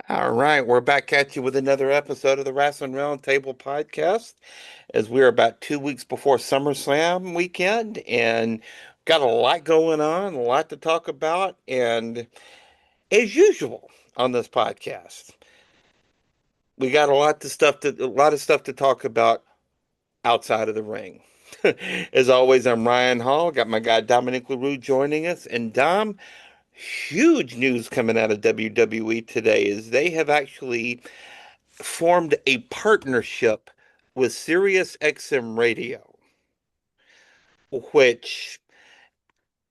All right, we're back at you with another episode of the Wrasslin Roundtable podcast as we're about 2 weeks before SummerSlam weekend and got a lot going on, a lot to talk about, and as usual on this podcast, we got a lot of stuff to talk about outside of the ring. As always, I'm Ryan Hall, got my guy Dominique LaRue joining us, and Dom, huge news coming out of WWE today is they have actually formed a partnership with SiriusXM Radio, which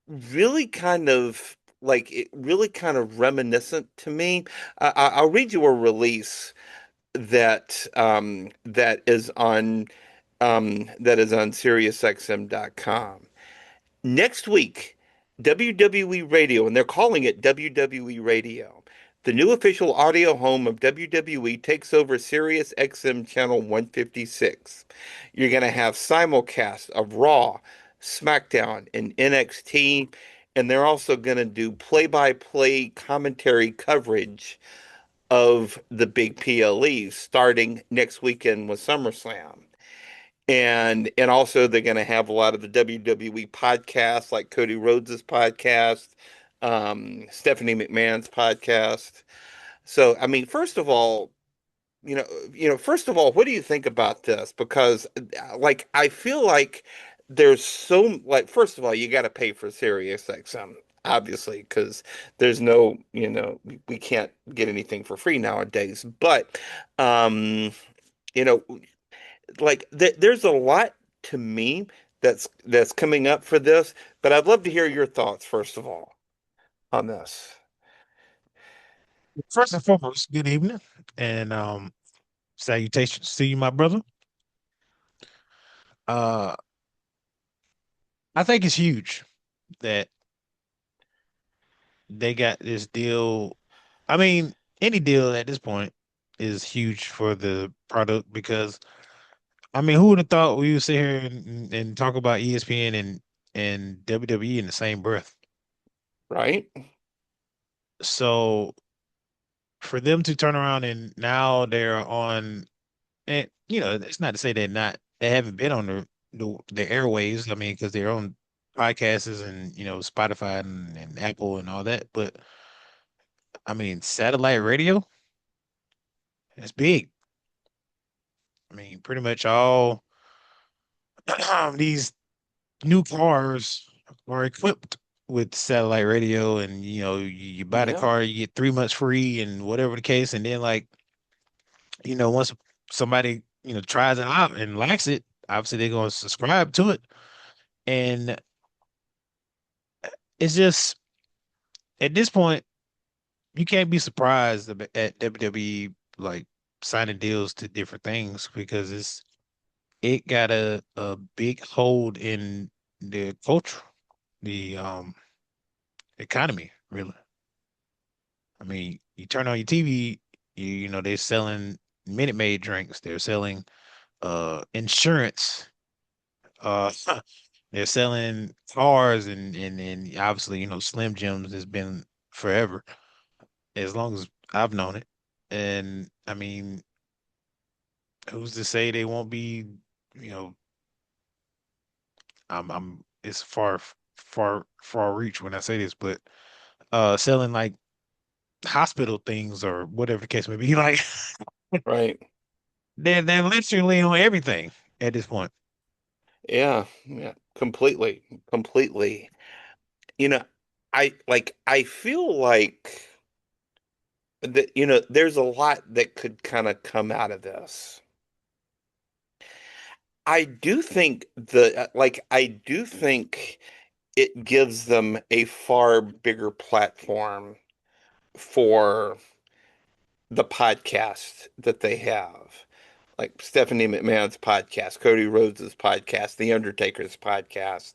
really kind of it really kind of reminiscent to me. I'll read you a release that is on SiriusXM.com. Next week, WWE Radio, and they're calling it WWE Radio. The new official audio home of WWE takes over Sirius XM channel 156. You're going to have simulcast of Raw, SmackDown, and NXT, and they're also going to do play-by-play commentary coverage of the big PLEs starting next weekend with SummerSlam. And also they're going to have a lot of the WWE podcasts like Cody Rhodes's podcast, Stephanie McMahon's podcast. So, I mean, first of all, what do you think about this? Because, I feel like there's so, first of all, you got to pay for SiriusXM, obviously, because there's no, we can't get anything for free nowadays. But, um, you know, there's a lot to me that's coming up for this, but I'd love to hear your thoughts, first of all, on this. First and foremost, good evening and salutations to you, my brother. Uh I think it's huge that they got this deal. I mean, any deal at this point is huge for the product because I mean, who would have thought we would sit here and talk about ESPN and WWE in the same breath? Right? So for them to turn around and now they're on, and it's not to say they haven't been on the airwaves. I mean, because they're on podcasts and Spotify and Apple and all that. But I mean, satellite radio is big. I mean, pretty much all these new cars are equipped with satellite radio, and you buy the Yeah. car, you get 3 months free, and whatever the case, and then like once somebody tries it out and likes it, obviously they're going to subscribe to it, and it's just at this point you can't be surprised at WWE like signing deals to different things because it got a big hold in the culture, the economy, really. I mean, you turn on your TV, they're selling Minute Maid drinks, they're selling insurance, uh they're selling cars, and obviously, Slim Jims has been forever, as long as I've known it. And I mean, who's to say they won't be, you know, it's far reach when I say this, but selling like hospital things or whatever the case may be, like Right. they're literally on everything at this point. Yeah. Yeah. Completely. Completely. You know, I feel like that, there's a lot that could kind of come out of this. I do think it gives them a far bigger platform for the podcast that they have. Like Stephanie McMahon's podcast, Cody Rhodes's podcast, The Undertaker's podcast,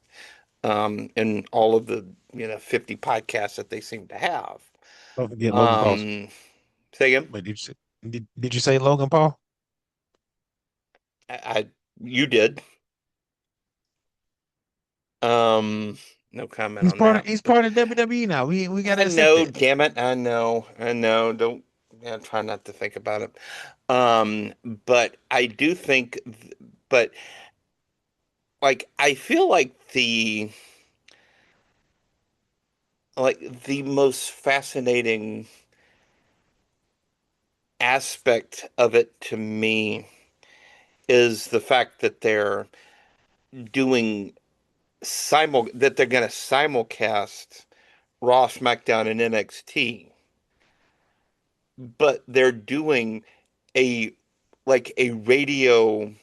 and all of the 50 podcasts that they seem to have. Don't forget Logan Paul. Um, Say again? Wait, did you say Logan Paul? I you did. Um, no comment He's on part of that. he's part of WWE now. We I gotta accept know, that. damn it. I know. I know. I'm trying not to think about it. Um, but I do think, but like I feel like the most fascinating aspect of it to me is the fact that doing they're going to simulcast Raw, SmackDown, and NXT, but they're doing a a radio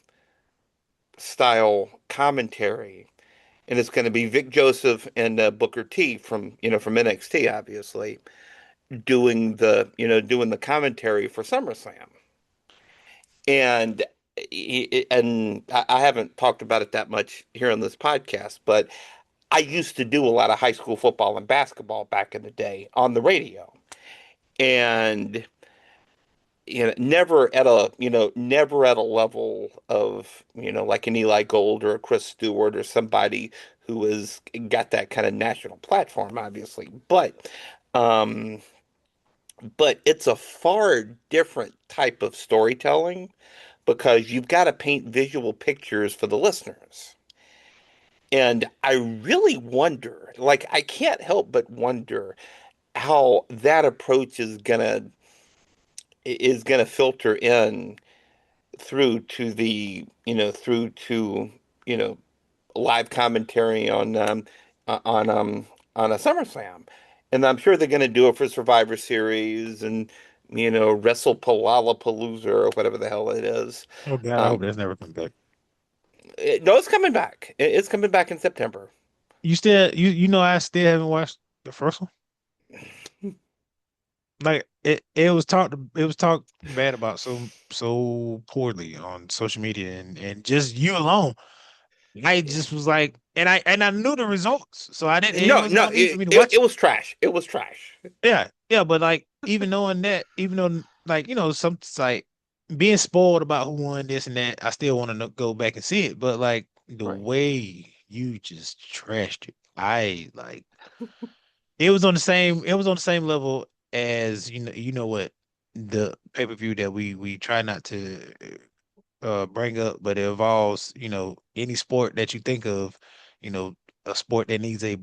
style commentary, and it's going to be Vic Joseph and Booker T from from NXT, obviously, doing the commentary for SummerSlam. And I haven't talked about it that much here on this podcast, but I used to do a lot of high school football and basketball back in the day on the radio. And never at a level of, like an Eli Gold or a Chris Stewart or somebody who has got that kind of national platform, obviously. Um, but it's a far different type of storytelling because you've got to paint visual pictures for the listeners. And I really wonder, like, I can't help but wonder how that approach is gonna filter in through to, you know, live commentary on on a SummerSlam. And I'm sure they're gonna do it for Survivor Series and Wrestle Palooza or whatever the hell it is. Oh God, I hope Um, that's never come back. no, it's coming back. It's coming back in September. You know I still haven't watched the first one. Like it was talked bad about so poorly on social media and just you alone. I just was like, and I knew the results, so I didn't. It No, wasn't no, no need for me to it watch it. was trash. It was trash. Yeah, yeah, but like even knowing that, even though like some it's like being spoiled about who won this and that, I still want to go back and see it. But like the Right. way you just trashed it, I like it was on the same. It was on the same level as You know what the pay-per-view that we try not to bring up, but it involves any sport that you think of, you know a sport that needs a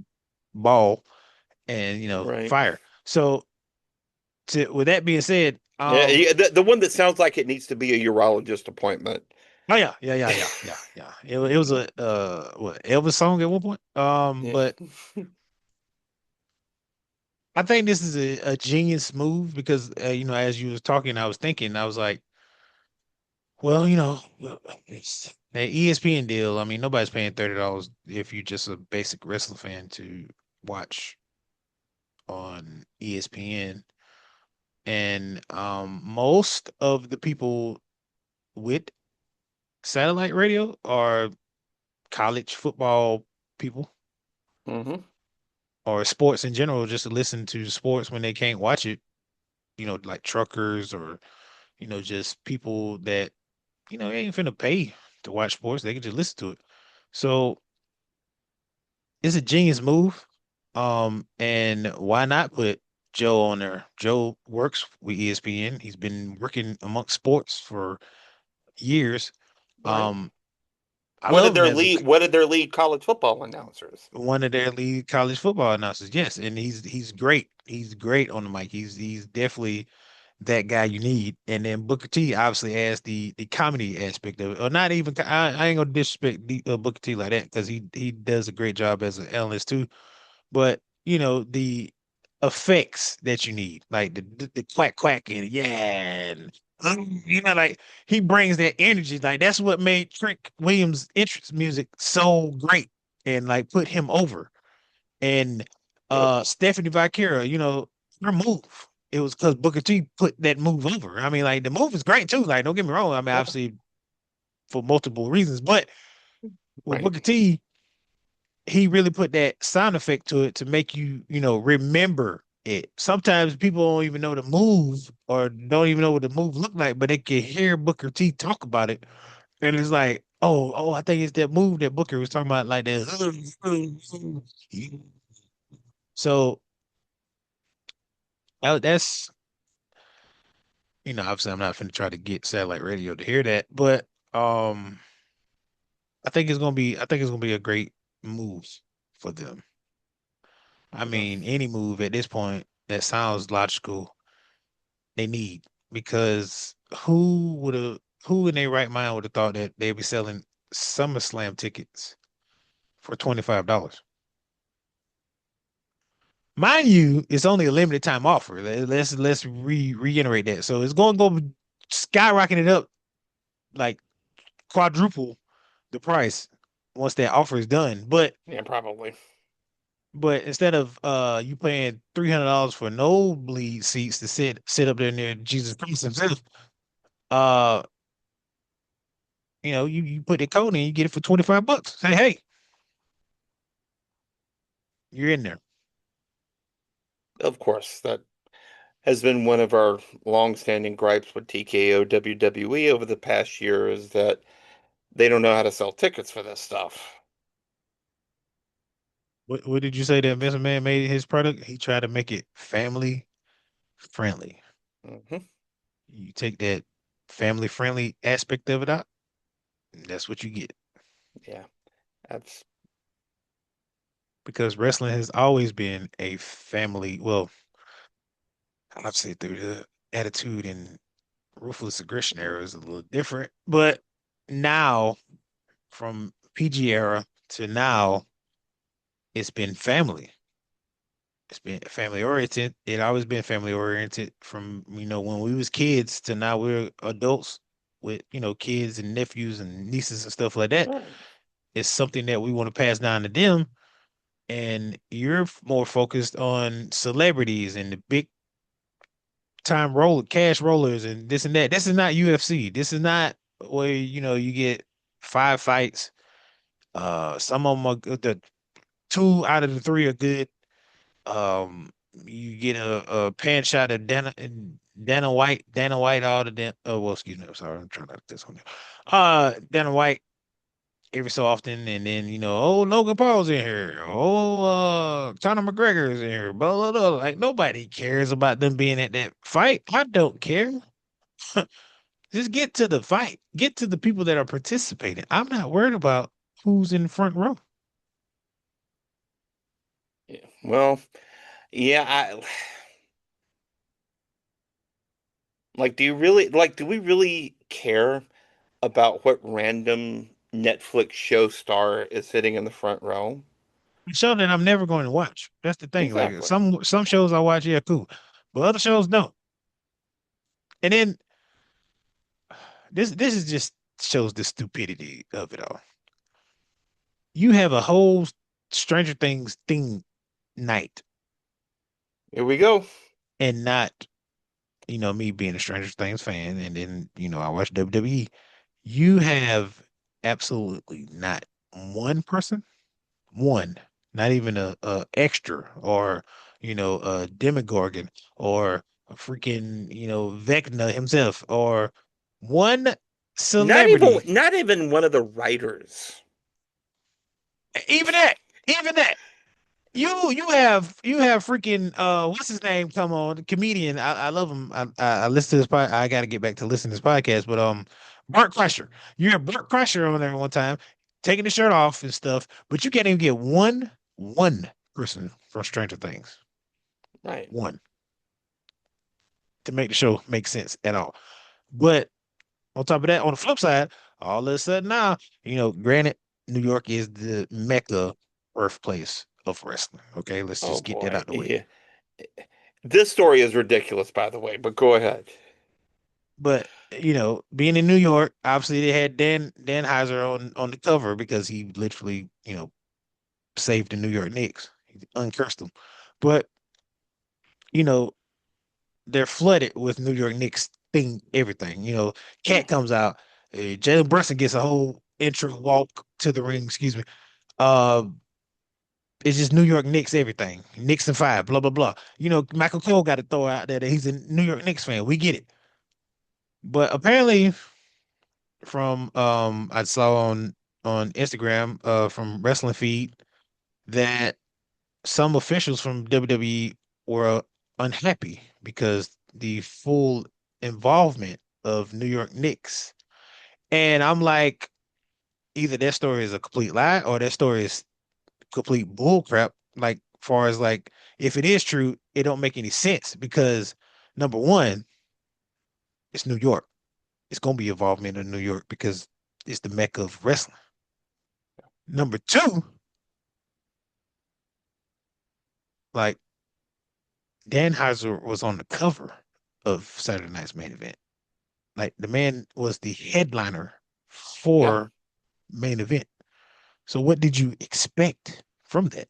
ball and Right. fire. So with that being said, Yeah, the one that sounds like it needs to be a urologist appointment. oh yeah, yeah, yeah, yeah, yeah, yeah. It was a what Elvis song at one point. Yeah. But I think this is a genius move because as you was talking, I was thinking, I was like, well, it's that ESPN deal. I mean, nobody's paying $30 if you're just a basic wrestling fan to watch on ESPN. And most of the people with satellite radio are college football people Hmm. or sports in general, just to listen to sports when they can't watch it, like truckers or, just people that, ain't finna pay to watch sports. They can just listen to it. So it's a genius move. And why not put Joe on there? Joe works with ESPN. He's been working amongst sports for years. Right. Um, I love him as One of their lead college football announcers. one of their lead college football announcers. Yes, and he's great. He's great on the mic. He's definitely that guy you need. And then Booker T obviously adds the comedy aspect of it. Or not even I ain't gonna disrespect Booker T like that because he does a great job as an analyst too. But the effects that you need, like the quack quack and yeah, and like he brings that energy. Like that's what made Trent Williams' entrance music so great and like put him over. And Yep. Stephanie Vaquera, her move. It was because Booker T put that move over. I mean, like the move is great too. Like, don't get me wrong. I mean, Yeah. obviously for multiple reasons, but with Right. Booker T, he really put that sound effect to it to make you, remember it. Sometimes people don't even know the move or don't even know what the move looked like, but they can hear Booker T talk about it. And it's like, oh, I think it's that move that Booker was talking about, like that. So that's obviously I'm not finna try to get satellite radio to hear that, but um, I think it's gonna be a great move for them. I Yeah. mean, any move at this point that sounds logical, they need because who in their right mind would have thought that they'd be selling SummerSlam tickets for $25? Mind you, it's only a limited time offer. Let's reiterate that. So it's going to go skyrocketing it up like quadruple the price once that offer is done. Yeah, probably. But instead of you paying $300 for nosebleed seats to sit up there near Jesus Christ himself, uh, you put the code in, you get it for $25. Say, hey, you're in there. Of course, that has been one of our long-standing gripes with TKO WWE over the past year is that they don't know how to sell tickets for this stuff. What did you say that Mr. Man made his product? He tried to make it family friendly. Hmm. You take that family friendly aspect of it out, and that's what you get. Yeah, that's Because wrestling has always been a family, well, I'd say through the attitude and ruthless aggression era is a little different. But now, from PG era to now, it's been family. It's been family oriented. It always been family oriented from, when we was kids to now we're adults with, kids and nephews and nieces and stuff like that. right. It's something that we want to pass down to them. And you're more focused on celebrities and the big time cash rollers and this and that. This is not UFC. This is not where, you get 5 fights. Some of them are good. The two out of the three are good. You get a pan shot of Dana White, all the oh well, excuse me, I'm sorry, I'm trying not to this one. Dana White every so often, and then oh Logan Paul's in here, oh Conor McGregor's in here, blah blah blah. Like nobody cares about them being at that fight. I don't care. Just get to the fight. Get to the people that are participating. I'm not worried about who's in the front row. Yeah. Well, yeah, I like do we really care about what random Netflix show star is sitting in the front row? A show that I'm never going to watch. That's the thing. Like Exactly. some shows I watch, yeah, cool, but other shows don't. And then this is just shows the stupidity of it all. You have a whole Stranger Things thing night, Here we go. and not me being a Stranger Things fan, and then I watch WWE. You have absolutely not one person, one, not even a extra or a Demogorgon or a freaking Vecna himself or one celebrity. Not even one of the writers. Even that, even that. You have freaking what's his name come on, the comedian. I love him. I listen to this I got to get back to listening to this podcast, but Bart Kreischer. You have Bart Kreischer on there one time taking the shirt off and stuff, but you can't even get one person from Stranger Things. Right. One to make the show make sense at all. But on top of that, on the flip side, all of a sudden now, granted, New York is the mecca birthplace of wrestling. Okay, let's Oh just get that out boy. of the way. Yeah. This story is ridiculous, by the way, but go ahead. But being in New York, obviously they had Dan Heiser on the cover because he literally, saved the New York Knicks. He uncursed them. But, you know, they're flooded with New York Knicks thing, everything. Yeah. Cat comes out, Jalen Brunson gets a whole intro walk to the ring, excuse me. Uh it's just New York Knicks, everything. Knicks and five, blah, blah, blah. Michael Cole got to throw out there that he's a New York Knicks fan. We get it. But apparently from I saw on Instagram from Wrestling Feed that some officials from WWE were unhappy because the full involvement of New York Knicks. And I'm like, either that story is a complete lie or that story is complete bull crap. Like, far as like, if it is true, it don't make any sense because number one, it's New York. It's gonna be involvement in New York because it's the mecca of wrestling. Number two, like Danhauser was on the cover of Saturday Night's Main Event. Like the man was the headliner Yeah. for main event. So what did you expect from that?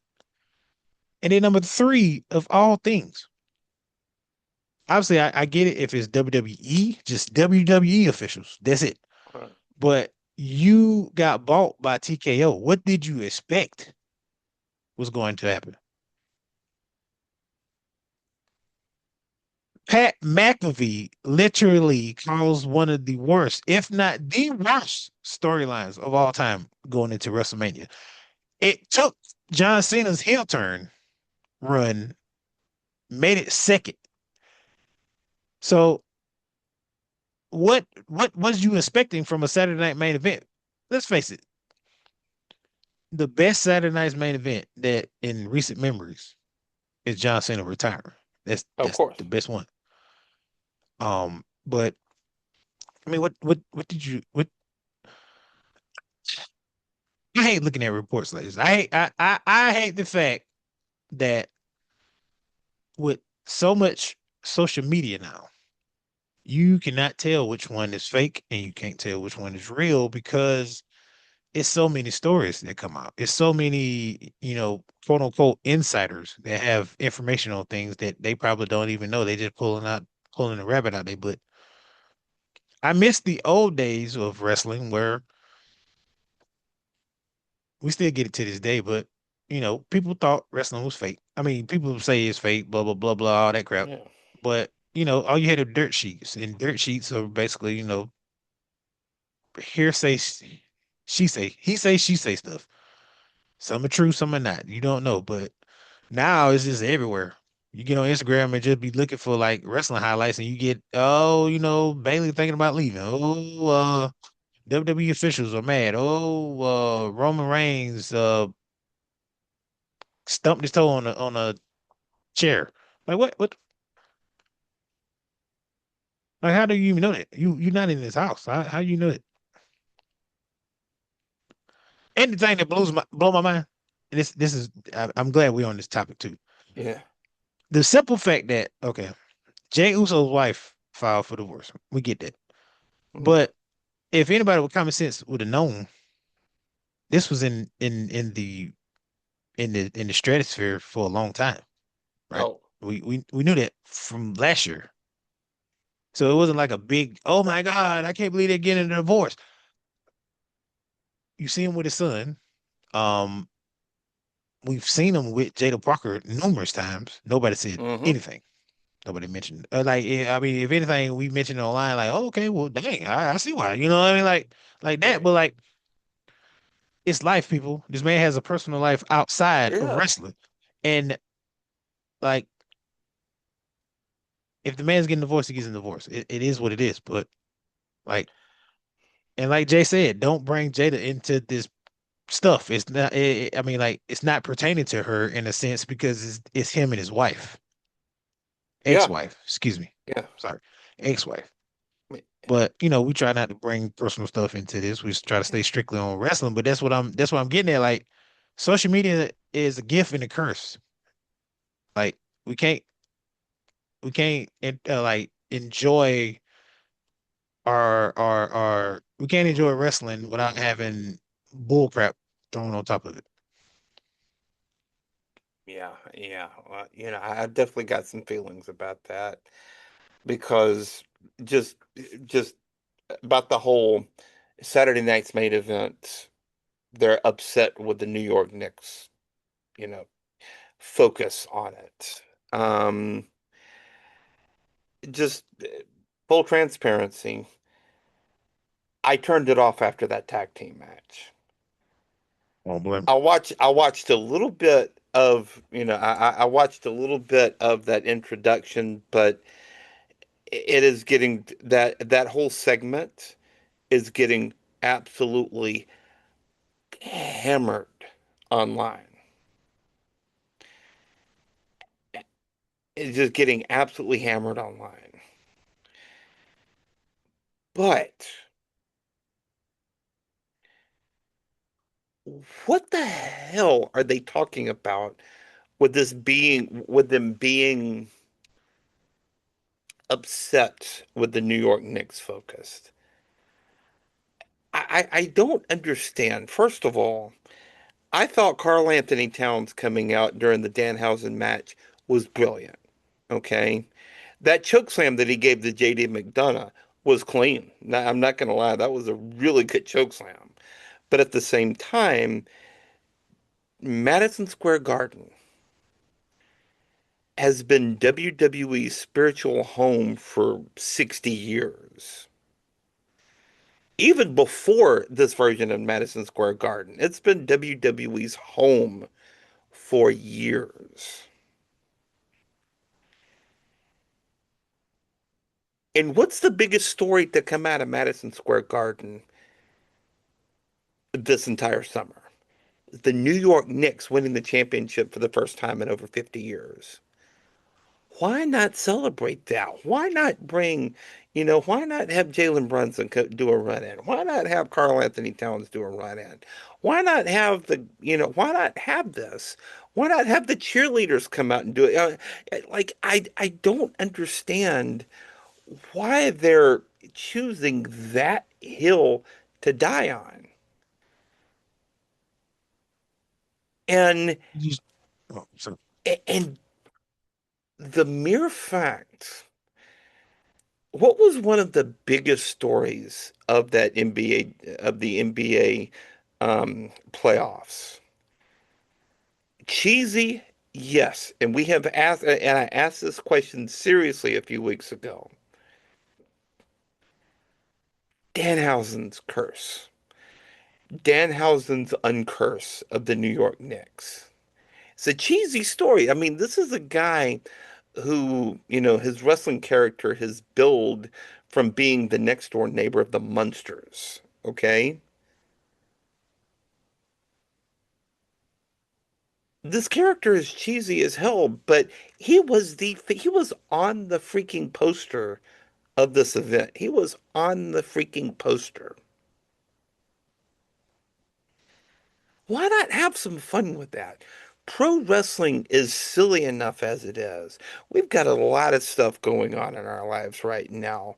And then number three, of all things, obviously I get it if it's WWE, just WWE officials. That's it. Right. But you got bought by TKO. What did you expect was going to happen? Pat McAfee literally caused one of the worst, if not the worst, storylines of all time going into WrestleMania. It took John Cena's heel turn run, made it second. So what was you expecting from a Saturday night main event? Let's face it, the best Saturday night's main event that in recent memories is John Cena retiring. That's Of that's course. the best one. But I mean, what did you what? I hate looking at reports like this. I hate the fact that with so much social media now, you cannot tell which one is fake and you can't tell which one is real because it's so many stories that come out. It's so many, quote unquote insiders that have information on things that they probably don't even know. They just pulling the rabbit out their butt. I miss the old days of wrestling where we still get it to this day, but people thought wrestling was fake. I mean, people say it's fake, blah blah blah blah, all that crap. Yeah. But all you had are dirt sheets, and dirt sheets are basically, hearsay, she say, he say, she say stuff. Some are true, some are not. You don't know, but now it's just everywhere. You get on Instagram and just be looking for like wrestling highlights, and you get, oh, Bailey thinking about leaving. Oh, WWE officials are mad. Oh, Roman Reigns stumped his toe on a chair. Like what? Like how do you even know that? You're not in this house. How you know it? And the thing that blow my mind. And this is I'm glad we're on this topic too. Yeah. The simple fact that okay, Jay Uso's wife filed for divorce. We get that. Mhm. But if anybody with common sense would have known this was in the stratosphere for a long time, right? Oh. We knew that from last year. So it wasn't like a big, oh my God, I can't believe they're getting a divorce. You see him with his son. Um, we've seen him with Jada Parker numerous times. Nobody said Mm-hmm. anything. Nobody mentioned I mean, if anything, we mentioned online, like, oh, okay, well, dang, I see why. You know what I mean? Like that, Right. but like it's life, people. This man has a personal life outside of Yeah. wrestling. And like if the man's getting divorced, he gets a divorce. It is what it is. But like and like Jay said, don't bring Jada into this stuff. It's not. I mean, like it's not pertaining to her in a sense because it's him and his wife, Yeah. ex-wife. Excuse me. Yeah. Sorry, ex-wife. Me- But we try not to bring personal stuff into this. We try to stay strictly on wrestling. But that's what I'm getting at. Like social media is a gift and a curse. Like we can't like enjoy our we can't enjoy wrestling without having bull crap thrown on top of it. Yeah. Yeah. I definitely got some feelings about that because just just about the whole Saturday night's main event. They're upset with the New York Knicks, you know, focus on it. Just full transparency. I turned it off after that tag team match. Oh boy. I watched a little bit of, I watched a little bit of that introduction, but it is getting that whole segment is getting absolutely hammered online. It's just getting absolutely hammered online. But what the hell are they talking about with them being upset with the New York Knicks focused? I don't understand. First of all, I thought Karl Anthony Towns coming out during the Danhausen match was brilliant. Okay. That choke slam that he gave to JD McDonough was clean. Now, I'm not going to lie, that was a really good choke slam. But at the same time, Madison Square Garden has been WWE's spiritual home for 60 years. Even before this version of Madison Square Garden, it's been WWE's home for years. And what's the biggest story to come out of Madison Square Garden this entire summer? The New York Knicks winning the championship for the first time in over 50 years. Why not celebrate that? Why not why not have Jalen Brunson do a run in? Why not have Karl Anthony Towns do a run in? Why not have why not have this? Why not have the cheerleaders come out and do it? I don't understand why they're choosing that hill to die on. And You just, oh, so and the mere fact, what was one of the biggest stories of that NBA of the NBA playoffs? Cheesy, yes, and we have asked, and I asked this question seriously a few weeks ago. Danhausen's curse, Danhausen's uncurse of the New York Knicks. It's a cheesy story. I mean, this is a guy who, his wrestling character has built from being the next door neighbor of the Munsters. Okay? This character is cheesy as hell, but he was on the freaking poster of this event. He was on the freaking poster. Why not have some fun with that? Pro wrestling is silly enough as it is. We've got a lot of stuff going on in our lives right now.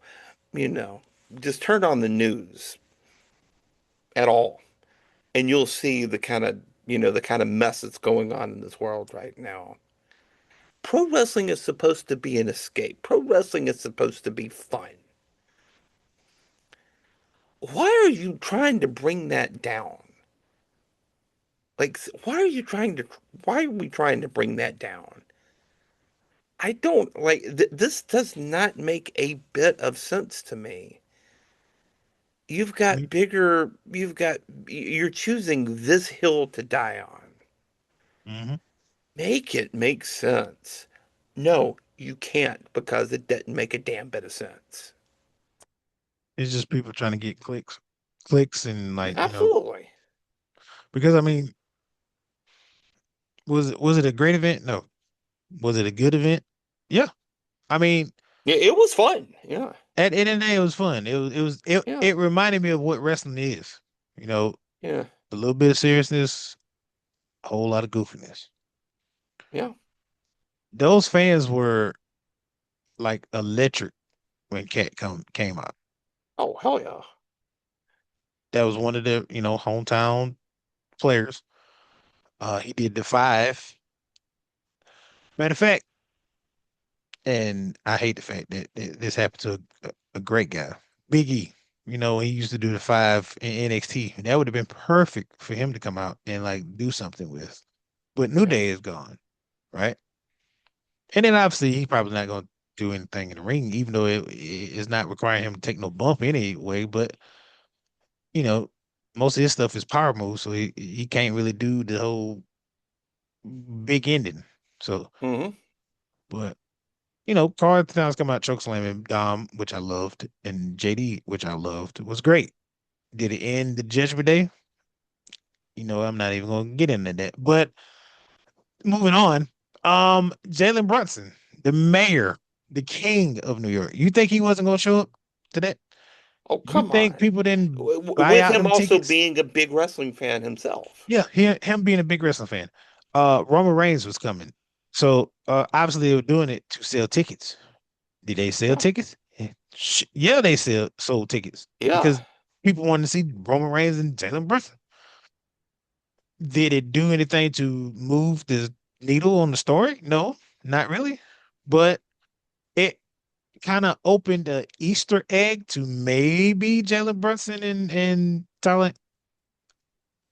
You know, just turn on the news at all, and you'll see the kind of mess that's going on in this world right now. Pro wrestling is supposed to be an escape. Pro wrestling is supposed to be fun. Why are you trying to bring that down? Like, why are we trying to bring that down? I don't like this does not make a bit of sense to me. You're choosing this hill to die on. mm-hmm. Make it make sense. No, you can't because it doesn't make a damn bit of sense. It's just people trying to get clicks, and Absolutely. because I mean, was it a great event? No. Was it a good event? Yeah. I mean, Yeah, it was fun. Yeah. at the end of the day, it was fun. Yeah. It reminded me of what wrestling is. You know, Yeah. a little bit of seriousness, a whole lot of goofiness. Yeah. Those fans were like electric when Cat came out. Oh, hell yeah. That was one of the, hometown players. He did the five. Matter of fact, and I hate the fact that this happened to a great guy, Big E. He used to do the five in NXT, and that would have been perfect for him to come out and like do something with. But New Yeah. Day is gone, right? And then obviously he's probably not going to do anything in the ring, even though it is not requiring him to take no bump anyway. But you know, most of his stuff is power moves, so he can't really do the whole big ending. So, Hmm. but Carl at the times come out chokeslamming Dom, which I loved, and JD, which I loved, was great. Did it end the Judgment Day? I'm not even gonna get into that. But moving on, Jalen Brunson, the mayor, the king of New York. You think he wasn't gonna show up to that? Oh, You come think on. people didn't buy With out him them also tickets? being a big wrestling fan himself. Yeah, him being a big wrestling fan. Roman Reigns was coming. So obviously they were doing it to sell tickets. Did they sell Yeah. tickets? Yeah, they sold tickets Yeah. because people wanted to see Roman Reigns and Jalen Brunson. Did it do anything to move the needle on the story? No, not really. But it kind of opened a Easter egg to maybe Jalen Brunson and Tyler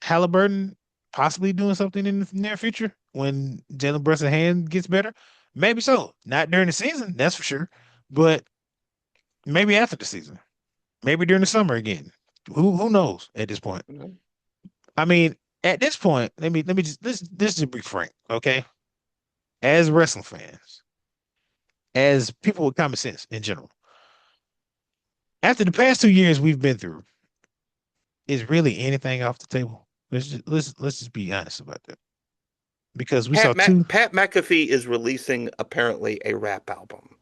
Halliburton possibly doing something in the near future when Jalen Brunson's hand gets better. Maybe so. Not during the season, that's for sure. But maybe after the season. Maybe during the summer again. Who knows at this point? Mhm. I mean, at this point, let me just this just be frank, okay? As wrestling fans, as people with common sense in general, after the past 2 years we've been through, is really anything off the table? Let's just be honest about that. Because we saw two. Pat McAfee is releasing apparently a rap album.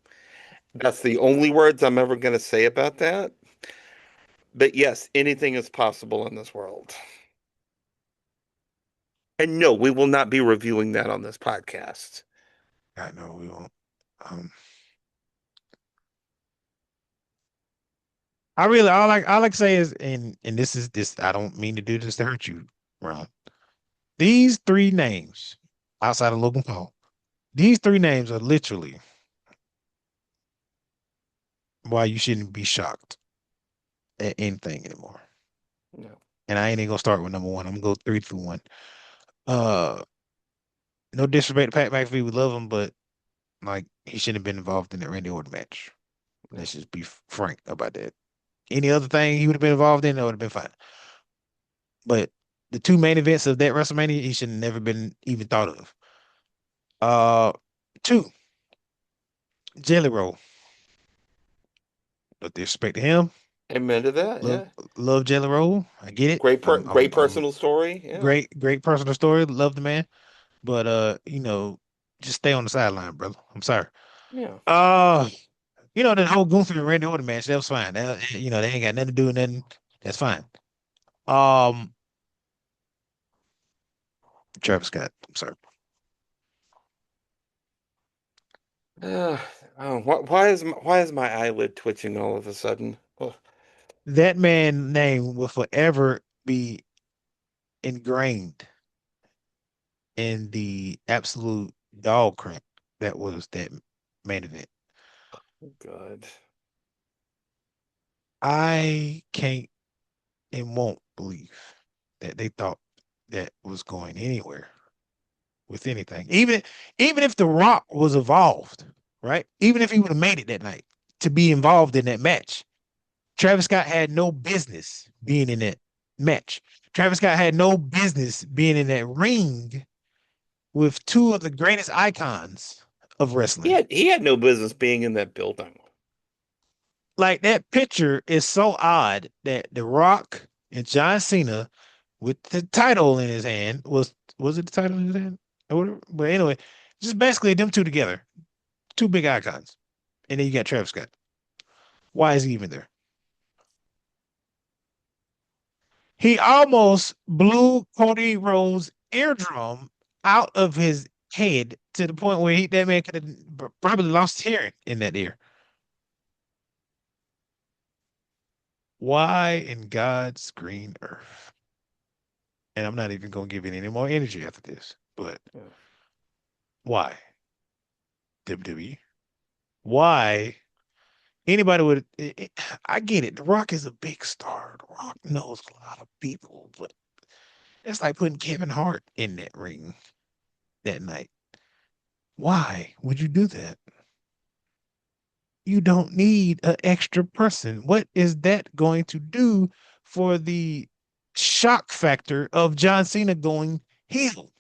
That's the only words I'm ever going to say about that. But yes, anything is possible in this world. And no, we will not be reviewing that on this podcast. I know we won't. Um, I really all I like to say is, and this I don't mean to do this to hurt you, Ron. These three names outside of Logan Paul, these three names are literally why you shouldn't be shocked at anything anymore. No. And I ain't even gonna start with number one. I'm gonna go three through one. Uh, no disrespect to Pat McAfee, we love him, but like he shouldn't have been involved in that Randy Orton match. No. Let's just be frank about that. Any other thing he would have been involved in, that would have been fine. But the two main events of that WrestleMania, he should have never been even thought of. Uh, two, Jelly Roll. No disrespect to him. Amen to that. Love, Yeah. love Jelly Roll. I get it. Great I'm personal story. Yeah. great personal story. Love the man, but just stay on the sideline, brother. I'm sorry. Yeah. Uh, that whole Gunther and Randy Orton match, that was fine. They ain't got nothing to do with nothing. That's fine. Um, Travis Scott. I'm sorry. Uh, oh, why is my eyelid twitching all of a sudden? Oh, That man name will forever be ingrained in the absolute dog crap that was that main event. God. I can't and won't believe that they thought that was going anywhere with anything. Even if The Rock was involved, right? Even if he would have made it that night to be involved in that match, Travis Scott had no business being in that match. Travis Scott had no business being in that ring with two of the greatest icons of wrestling. He had no business being in that building. Like that picture is so odd that The Rock and John Cena with the title in his hand was it the title in his hand? Or whatever? But anyway, just basically them two together, two big icons. And then you got Travis Scott. Why is he even there? He almost blew Cody Rhodes' eardrum out of his head to the point where that man could have probably lost hearing in that ear. Why in God's green earth? And I'm not even going to give it any more energy after this, but Yeah. why? WWE? Why? Anybody would, I get it. The Rock is a big star. The Rock knows a lot of people, but it's like putting Kevin Hart in that ring that night. Why would you do that? You don't need an extra person. What is that going to do for the shock factor of John Cena going heel?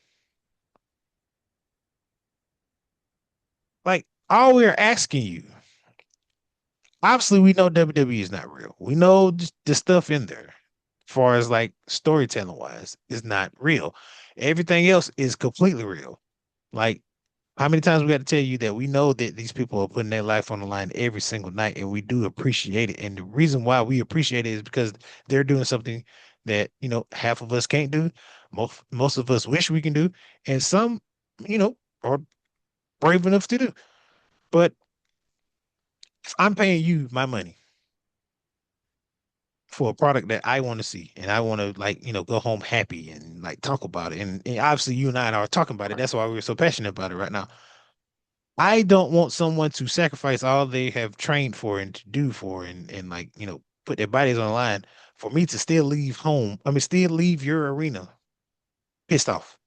Like, All we're asking you, obviously, we know WWE is not real. We know just the stuff in there, as far as like storytelling wise, is not real. Everything else is completely real. Like, how many times we got to tell you that we know that these people are putting their life on the line every single night, and we do appreciate it. And the reason why we appreciate it is because they're doing something that, half of us can't do, most of us wish we can do, and some, are brave enough to do. But if I'm paying you my money for a product that I want to see, and I want to, like, go home happy and like talk about it, and obviously you and I are talking about it. That's why we're so passionate about it right now. I don't want someone to sacrifice all they have trained for and to do for, and like, put their bodies on the line for me to still leave home. I mean, still leave your arena pissed off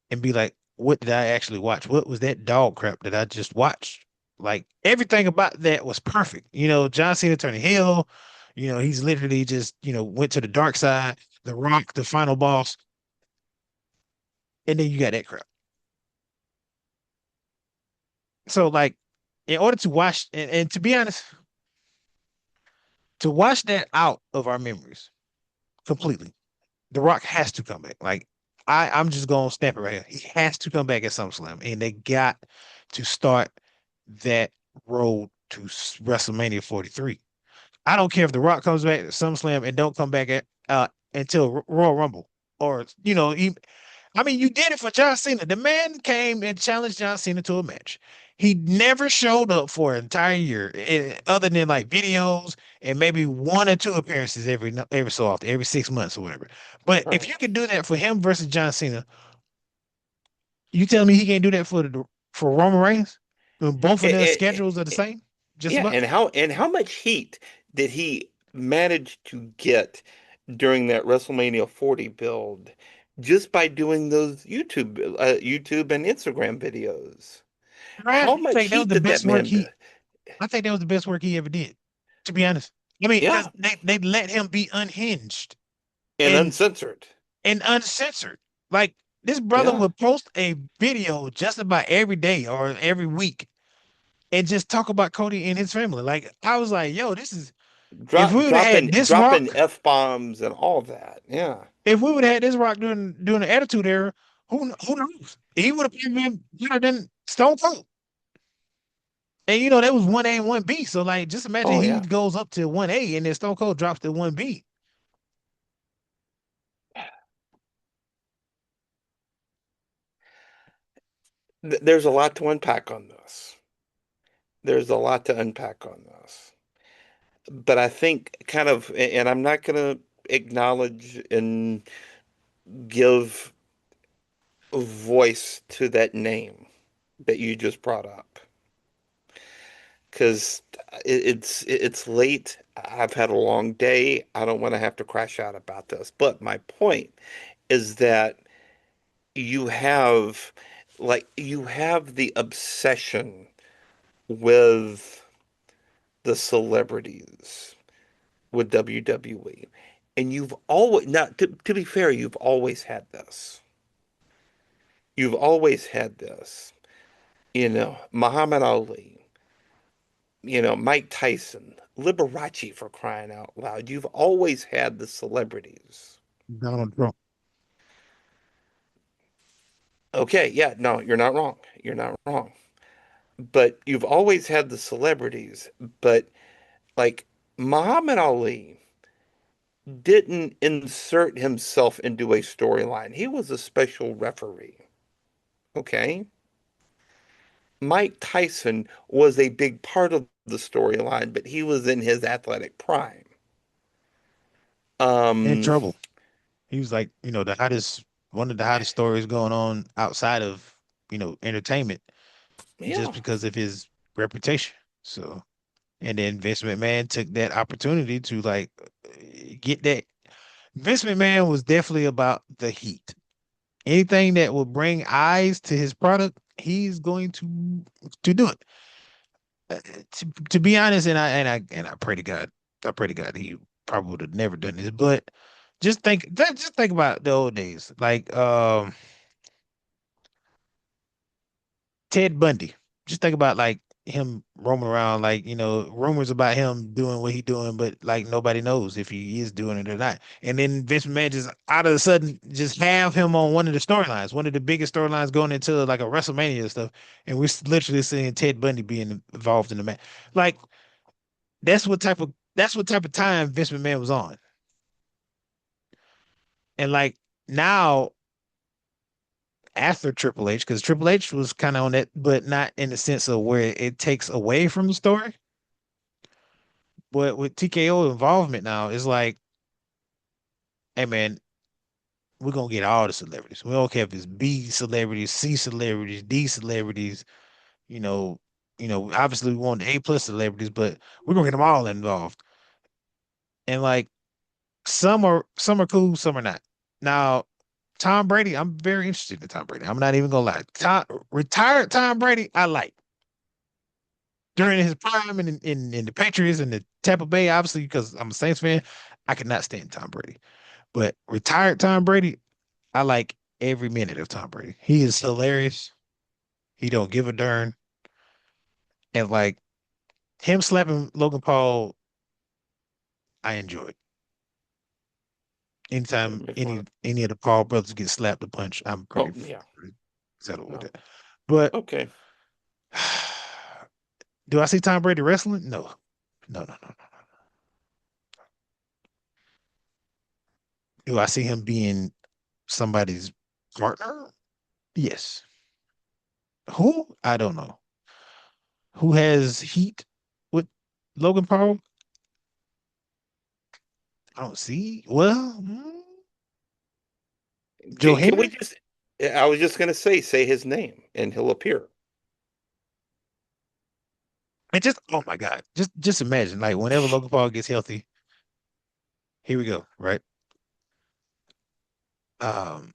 and be like, what did I actually watch? What was that dog crap that I just watched? Like, everything about that was perfect. John Cena turning heel, he's literally just, went to the dark side, The Rock, the final boss, and then you got that crap. So, like, in order to watch, and to be honest, to wash that out of our memories completely, The Rock has to come back. Like, I'm just gonna stamp it right here. He has to come back at SummerSlam, and they got to start that road to WrestleMania 43. I don't care if The Rock comes back at SummerSlam and don't come back at until Royal Rumble, or I mean, you did it for John Cena. The man came and challenged John Cena to a match. He never showed up for an entire year, other than like videos and maybe one or two appearances every so often, every 6 months or whatever. But if you Right. can do that for him versus John Cena, you tell me he can't do that for Roman Reigns? When both of their schedules are the same, just Yeah, about. and how much heat did he manage to get during that WrestleMania 40 build just by doing those YouTube and Instagram videos? Right? How I much think that was heat the did that best work man do? he. I think that was the best work he ever did. To be honest, I mean, because Yeah, they let him be unhinged and and uncensored. uncensored. Like, this brother Yeah, would post a video just about every day or every week and just talk about Cody and his family. Like, I was like, yo, this is if we would have dropping had this dropping rock, F-bombs and all that. Yeah. if we would have had this rock during the attitude era, who knows? He would have been better than Stone Cold. And that was 1A and 1B. So, like, just imagine Oh he yeah. goes up to 1A and then Stone Cold drops to 1B. There's a lot to unpack on this. There's a lot to unpack on this. But I think kind of, and I'm not going to acknowledge and give a voice to that name that you just brought up because it's late. I've had a long day. I don't want to have to crash out about this. But my point is that you have you have the obsession with the celebrities with WWE. And you've always, now, to be fair, you've always had this. You've always had this. Muhammad Ali, Mike Tyson, Liberace for crying out loud. You've always had the celebrities. Donald Trump. Okay, yeah, no, you're not wrong. You're not wrong. But you've always had the celebrities. But like Muhammad Ali didn't insert himself into a storyline. He was a special referee. Okay. Mike Tyson was a big part of the storyline, but he was in his athletic prime. In Um, trouble. He was like, the hottest, one of the hottest stories going on outside of, entertainment, just yeah. because of his reputation. So, and then Vince McMahon took that opportunity to like get that. Vince McMahon was definitely about the heat. Anything that will bring eyes to his product, he's going to do it. To be honest, and I pray to God, he probably would have never done this. But just think about the old days. Like, Ted Bundy. Just think about like him roaming around, like, rumors about him doing what he's doing, but like nobody knows if he is doing it or not. And then Vince McMahon just out of a sudden just have him on one of the storylines, one of the biggest storylines going into like a WrestleMania and stuff. And we're literally seeing Ted Bundy being involved in the match. Like that's what type of time Vince McMahon was on. And like now after Triple H, because Triple H was kind of on that, but not in the sense of where it takes away from the story. But with TKO involvement now, it's like, hey man, we're gonna get all the celebrities. We don't care if it's B celebrities, C celebrities, D celebrities. You know, obviously we want the A+ celebrities, but we're gonna get them all involved. And like some are cool, some are not. Now, Tom Brady, I'm very interested in Tom Brady. I'm not even gonna lie. Retired Tom Brady, I like during his prime in the Patriots and the Tampa Bay, obviously, because I'm a Saints fan, I could not stand Tom Brady. But retired Tom Brady, I like every minute of Tom Brady. He is hilarious. He don't give a darn. And like him slapping Logan Paul, I enjoy it. Anytime It'll be fun. any of the Paul brothers get slapped a punch, I'm Oh, pretty, yeah. pretty settled with No. it. But Okay. do I see Tom Brady wrestling? No. No, no, no, no. Do I see him being somebody's partner? Yes. Who? I don't know. Who has heat with Logan Paul? I don't see. Well, Joe Can we Henry? just? I was just gonna say his name, and he'll appear. And just oh my God. Just imagine, like whenever Logan Paul gets healthy, here we go, right? Um,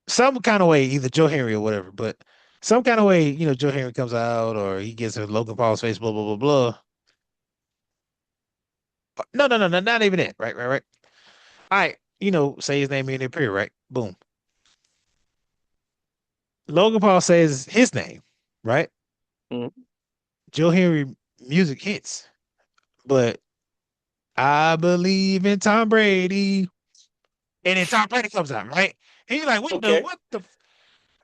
some kind of way, either Joe Henry or whatever, but some kind of way, Joe Henry comes out or he gets in Logan Paul's face, blah, blah, blah, blah. No, no, no, no, not even that. Right, right, right. All right, say his name in the appear, right? Boom. Logan Paul says his name, right? Mhm. Joe Henry music hits, but I believe in Tom Brady. And then Tom Brady comes out, right? He's like, Okay. what the,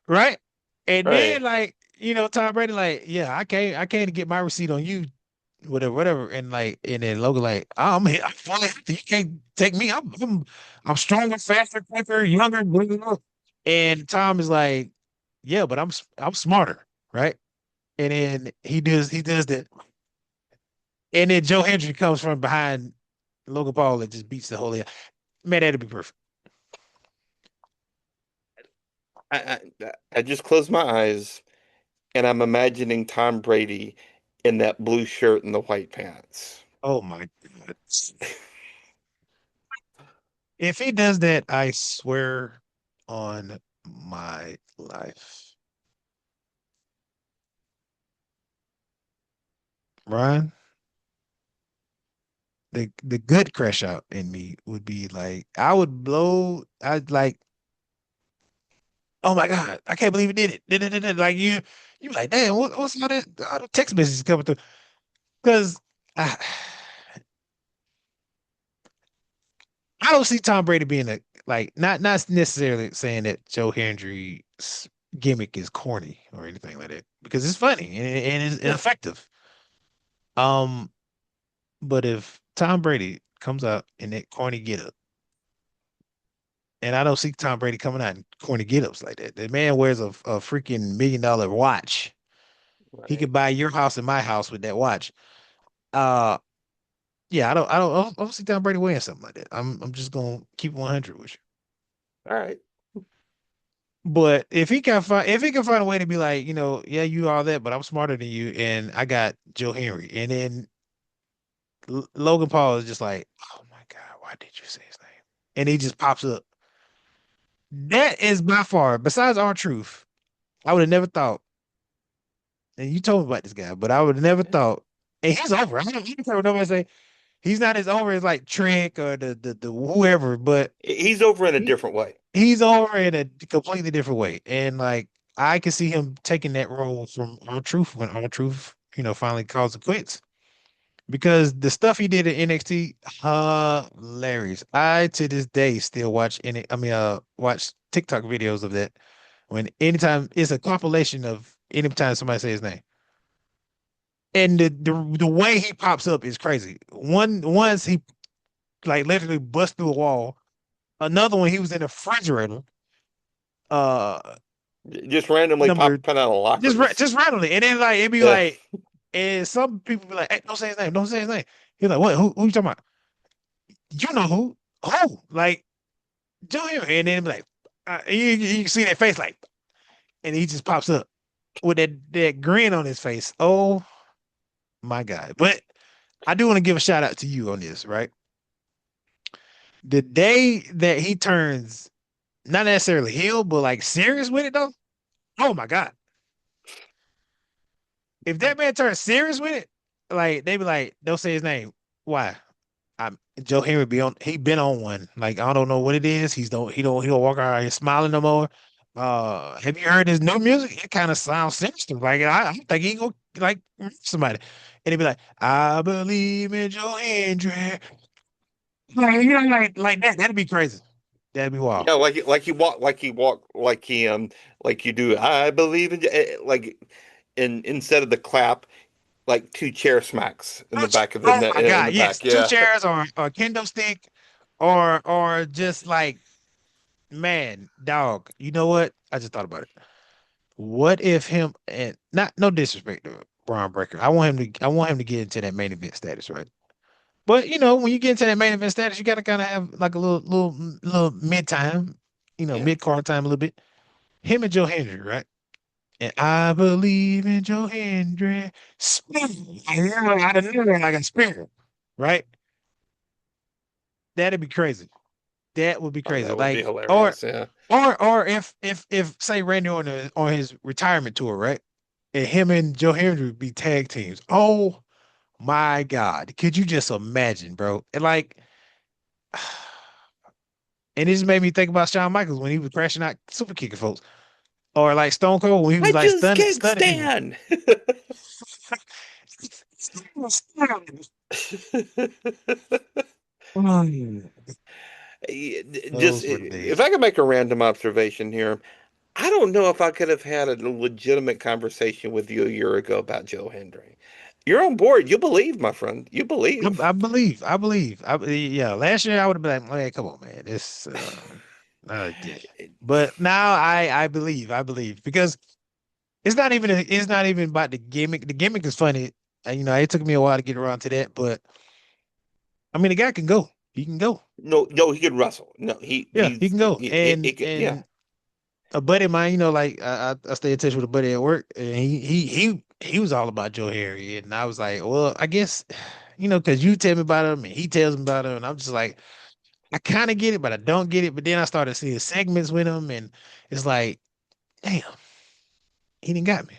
right? And then Right. like, Tom Brady, like, yeah, I came to get my receipt on you, whatever, whatever. And like, and then Logan, like, I'm fully healthy. You can't take me. I'm stronger, faster, quicker, younger. Blah, blah, blah. And Tom is like, yeah, but I'm smarter, right? And then he does that. And then Joe Hendry comes from behind Logan Paul and just beats the whole. Man, that'd be perfect. I just close my eyes, and I'm imagining Tom Brady in that blue shirt and the white pants. Oh my God. If he does that, I swear on my life. Ryan, the good crash out in me would be like I would blow. I'd like, oh my God, I can't believe he did it. Like you like, damn, what's all the text messages coming through? Because I, I don't see Tom Brady being a like not necessarily saying that Joe Hendry's gimmick is corny or anything like that because it's funny and it's Yeah. effective. Um, but if Tom Brady comes out in that corny getup, and I don't see Tom Brady coming out in corny getups like that. The man wears a freaking $1 million watch. He Right. could buy your house and my house with that watch. Uh, yeah, I don't see Tom Brady wearing something like that. I'm just gonna keep 100 with you. All right. But if he can find a way to be like, yeah, you all that, but I'm smarter than you, and I got Joe Henry, and then Logan Paul is just like, oh my God, why did you say his name? And he just pops up. That is by far, besides R-Truth, I would have never thought, and you told me about this guy, but I would have never thought, and he's over. I don't care what nobody say. He's not as over as like Trick or the whoever, but He's over in a he different way. he's over in a completely different way. And like, I can see him taking that role from R-Truth when R-Truth, finally calls it quits. Because the stuff he did at NXT, hilarious. I to this day still watch watch TikTok videos of that. When anytime it's a compilation of anytime somebody says his name. And the way he pops up is crazy. Once he like literally bust through a wall. Another one, he was in a refrigerator. Uh, Just randomly number popping out of lockers. just randomly, and then like it'd be Yeah. like, and some people be like, "Hey, don't say his name, don't say his name." He's like, "What? Who you talking about? You know who? Who? Like Joe here?" And then be like, you can see that face like, and he just pops up with that grin on his face. Oh my God! But I do want to give a shout out to you on this, right? The day that he turns not necessarily heel, but like serious with it though. Oh my God. If that man turns serious with it, like they be like, don't say his name. Why? Joe Henry he been on one. Like I don't know what it is. He don't walk around here smiling no more. Have you heard his new music? It kind of sounds sinister. Like I think he gonna like somebody. And he be like, I believe in Joe Hendry. Like that. That'd be crazy. That'd be wild. Yeah, like you do. I believe in like in instead of the clap, like two chair smacks in the back of the Oh net my in God, the yes. back. Two Yeah. chairs or a kendo stick or just like, man, dog. You know what? I just thought about it. What if him and not no disrespect to Braun Breaker. I want him to get into that main event status, right? But when you get into that main event status, you gotta kind of have like a little mid time, Yeah. mid card time a little bit. Him and Joe Hendry, right? And I believe in Joe Hendry. Spirit. Out of nowhere like a spirit, right? That'd be crazy. That would be Oh, crazy. that would be Like, or hilarious. Yeah. or if say Randy on his retirement tour, right? And him and Joe Hendry would be tag teams. Oh my God. Could you just imagine, bro? And like, and it just made me think about Shawn Michaels when he was crashing out super kicking folks. Or like Stone Cold when he I was like just can't stunning people. stand. Just Those were the if days. I could make a random observation here, I don't know if I could have had a legitimate conversation with you a year ago about Joe Hendry. You're on board. You believe, my friend. You believe. I believe. Yeah, last year I would have been like, man, come on, man. Yeah. But now I believe because it's not even about the gimmick. The gimmick is funny. It took me a while to get around to that, but I mean, the guy can go. He can go. No, no, he could wrestle. No, Yeah, he can go. he could, yeah. And a buddy of mine, like I stay in touch with a buddy at work, and he was all about Joe Harry, and I was like, well, I guess, because you tell me about him, and he tells me about him, and I'm just like, I kind of get it, but I don't get it. But then I started seeing segments with him, and it's like, damn, he didn't got me.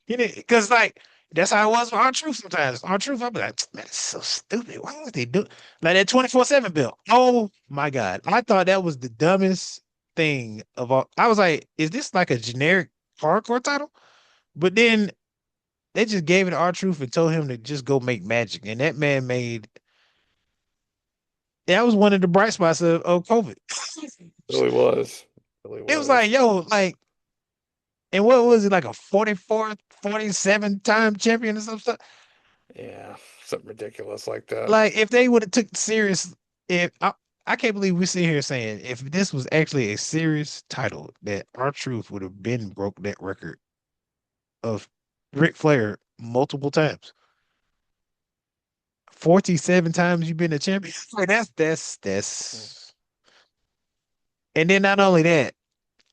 He didn't, because like that's how it was for R-Truth sometimes. R-Truth, I'd be like, man, it's so stupid. Why would they do like that 24/7 bill? Oh my God. I thought that was the dumbest thing of all. I was like, is this like a generic hardcore title? But then they just gave it to R-Truth and told him to just go make magic. And that man made that was one of the bright spots of COVID. Really was. Really It was was. like, yo, like, and what was it, like a 44th, 47 time champion or some stuff? Yeah, something ridiculous like that. Like if they would have took serious, if I can't believe we're sitting here saying if this was actually a serious title, that R-Truth would have been broke that record of Ric Flair multiple times. 47 times you've been a champion. Like that's and then not only that,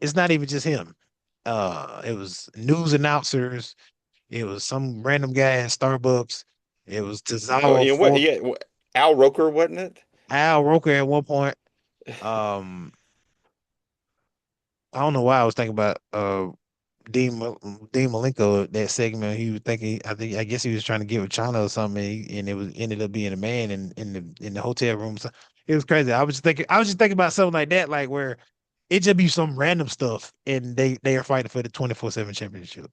it's not even just him. It was news announcers, it was some random guy at Starbucks, it was Oh, Tozawa Fork, Al Roker, wasn't it? Al Roker at one point. Um, I don't know why I was thinking about Dean Malenko that segment. He was thinking, I guess he was trying to get with China or something, and it was ended up being a man in the hotel room. So it was crazy. I was just thinking about something like that, like where it just be some random stuff, and they are fighting for the 24/7 championship.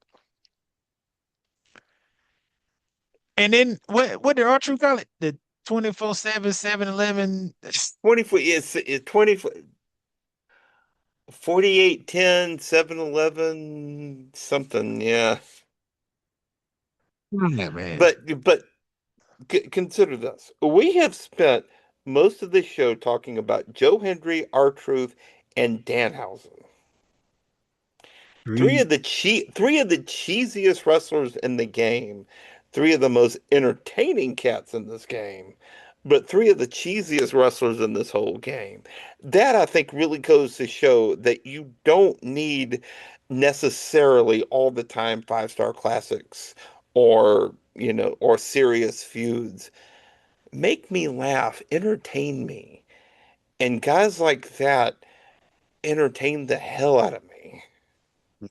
And then what did R-Truth call it? The 24/7 7-Eleven. 24, it's 20, 48, 10, 7-Eleven, something, yeah. Yeah, man. But consider this. We have spent most of the show talking about Joe Hendry, R-Truth, and Danhausen. Three. Three of the cheesiest wrestlers in the game, three of the most entertaining cats in this game, but three of the cheesiest wrestlers in this whole game. That I think really goes to show that you don't need necessarily all the time five-star classics or, or serious feuds. Make me laugh, entertain me. And guys like that entertain the hell out of me.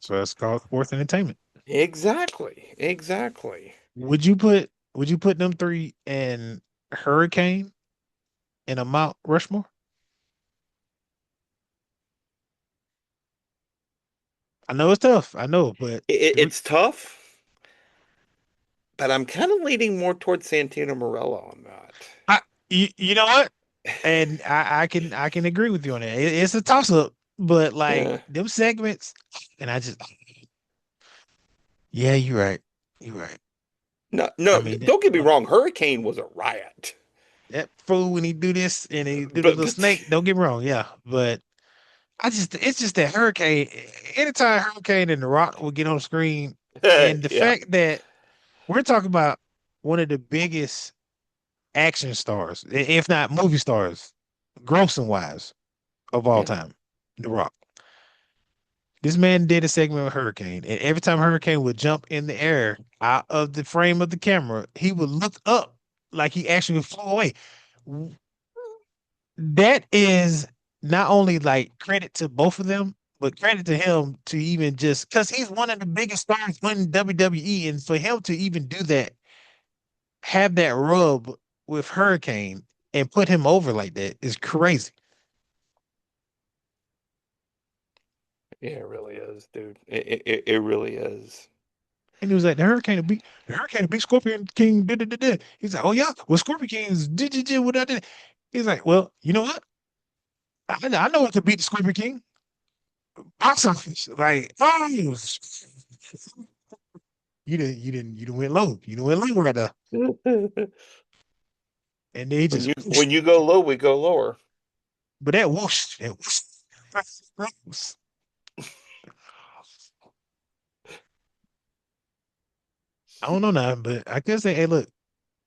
So that's called sports entertainment. Exactly. Exactly. Would you put them three in Hurricane in a Mount Rushmore? I know it's tough. I know, but It's tough, but I'm kind of leaning more towards Santino Morella on that. you know what? And I can agree with you on that. It's a toss up, but like Yeah. them segments, and I just yeah, you're right. You're right. No, I no, mean don't get me wrong. Hurricane was a riot. that fool when he do this and he do the But, little snake. Don't get me wrong, yeah, but it's just that Hurricane. Anytime Hurricane and The Rock will get on the screen, and the yeah. fact that we're talking about one of the biggest action stars, if not movie stars, grossing wise of all Yeah. time, The Rock. This man did a segment with Hurricane, and every time Hurricane would jump in the air out of the frame of the camera, he would look up like he actually flew away. That is not only like credit to both of them, but credit to him to even just because he's one of the biggest stars in WWE, and for him to even do that, have that rub with Hurricane and put him over like that is crazy. Yeah, it really is, dude. It really is. And he was like, the Hurricane will beat Scorpion King. Da, da, da, da. He's like, oh yeah, well Scorpion King is did what I did. He's like, well, you know what? I know what to beat the Scorpion King. Box office, like, oh, you didn't went low. You didn't went low right there. When And then he just whoosh. you go low, we go lower. But that whoosh. I don't know now, but I could say, hey, look,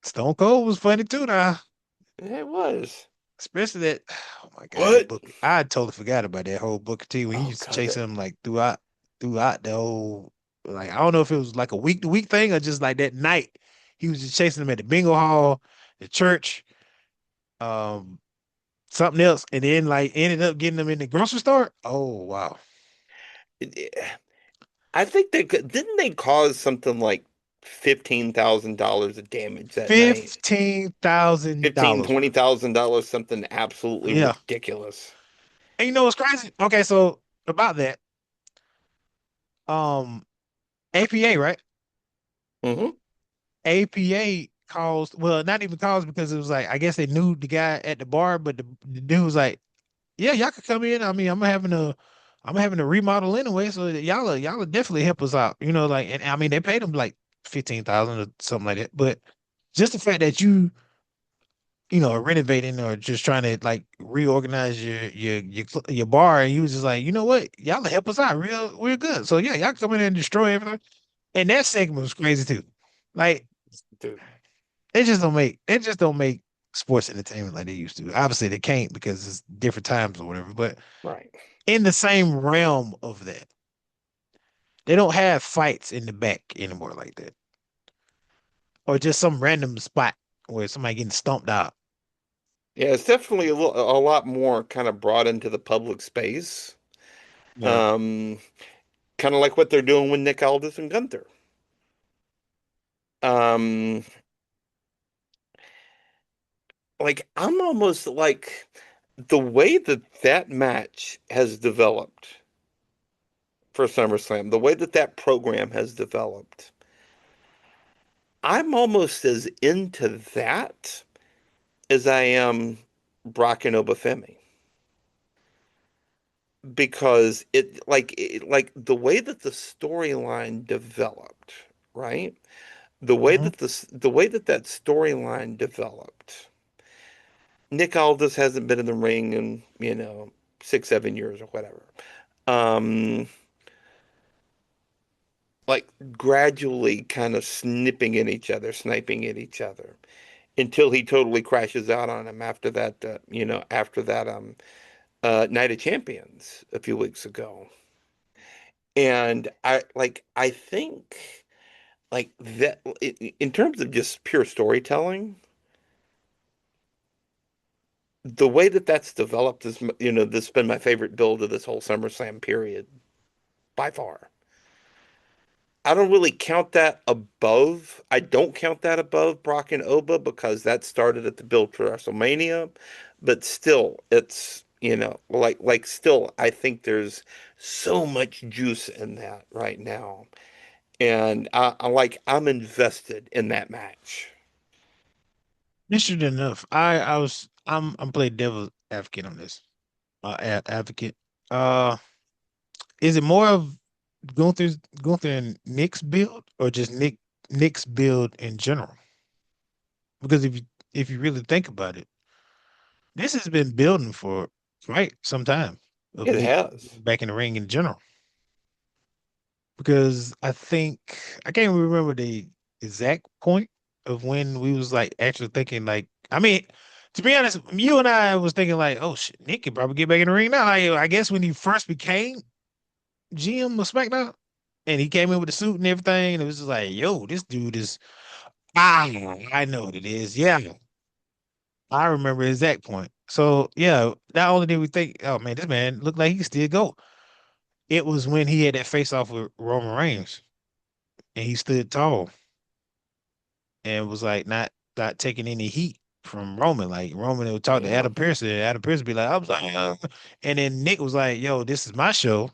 Stone Cold was funny too now. It was. Especially that, oh my God, that What? book. I totally forgot about that whole Booker T when he Oh used to God, chase him like throughout the whole, like I don't know if it was like a week to week thing or just like that night. He was just chasing him at the bingo hall, the church, um, something else, and then like ended up getting them in the grocery store. Oh wow. I think didn't they cause something like $15,000 of damage that night? $15,000. $20,000, something absolutely Yeah. ridiculous. And you know what's crazy? Okay, so about that, um, APA, right? Hmm. APA caused, well, not even caused because it was like, I guess they knew the guy at the bar, but the dude was like, yeah, y'all could come in. I mean, I'm having a remodel anyway, so that y'all definitely help us out. Like, and I mean, they paid him like 15,000 or something like that. But just the fact that are renovating or just trying to like reorganize your bar, and you was just like, you know what, y'all help us out real good. So yeah, y'all come in and destroy everything. And that segment was crazy too. Like Dude, they just don't make sports entertainment like they used to. Obviously they can't because it's different times or whatever. But right. in the same realm of that, they don't have fights in the back anymore like that, or just some random spot where somebody getting stomped out. Yeah, it's definitely a lot more kind of brought into the public space. Yeah. Um, Kind of like what they're doing with Nick Aldis and Gunther. Um, like I'm almost like the way that that match has developed for SummerSlam, the way that that program has developed, I'm almost as into that as I am Brock and Obafemi because like the way that the storyline developed, right? Mhm. The way that that storyline developed. Nick Aldis hasn't been in the ring in, 6, 7 years or whatever. Um, like gradually kind of snipping at each other, sniping at each other until he totally crashes out on him after that, after that Night of Champions a few weeks ago. And I think like that in terms of just pure storytelling, the way that that's developed is, this has been my favorite build of this whole SummerSlam period by far. I don't really count that above. I don't count that above Brock and Oba because that started at the build for WrestleMania, but still, it's still, I think there's so much juice in that right now, and I'm invested in that match. Interesting enough. I'm playing devil's advocate on this. Advocate. Uh, is it more of Gunther and Nick's build, or just Nick's build in general? Because if you really think about it, this has been building for quite some time of It Nick has. back in the ring in general. Because I think I can't remember the exact point of when we was like actually thinking like, I mean, to be honest, you and I was thinking like, oh shit, Nick could probably get back in the ring now. Like, I guess when he first became GM of SmackDown and he came in with the suit and everything, and it was just like, yo, this dude is I know what it is. Yeah, I remember the exact point. So yeah, not only did we think, oh man, this man looked like he could still go. It was when he had that face off with Roman Reigns and he stood tall and was like not taking any heat from Roman. Like Roman would talk to Yeah. Adam Pearce, and Adam Pearce would be like, I'm sorry. And then Nick was like, yo, this is my show.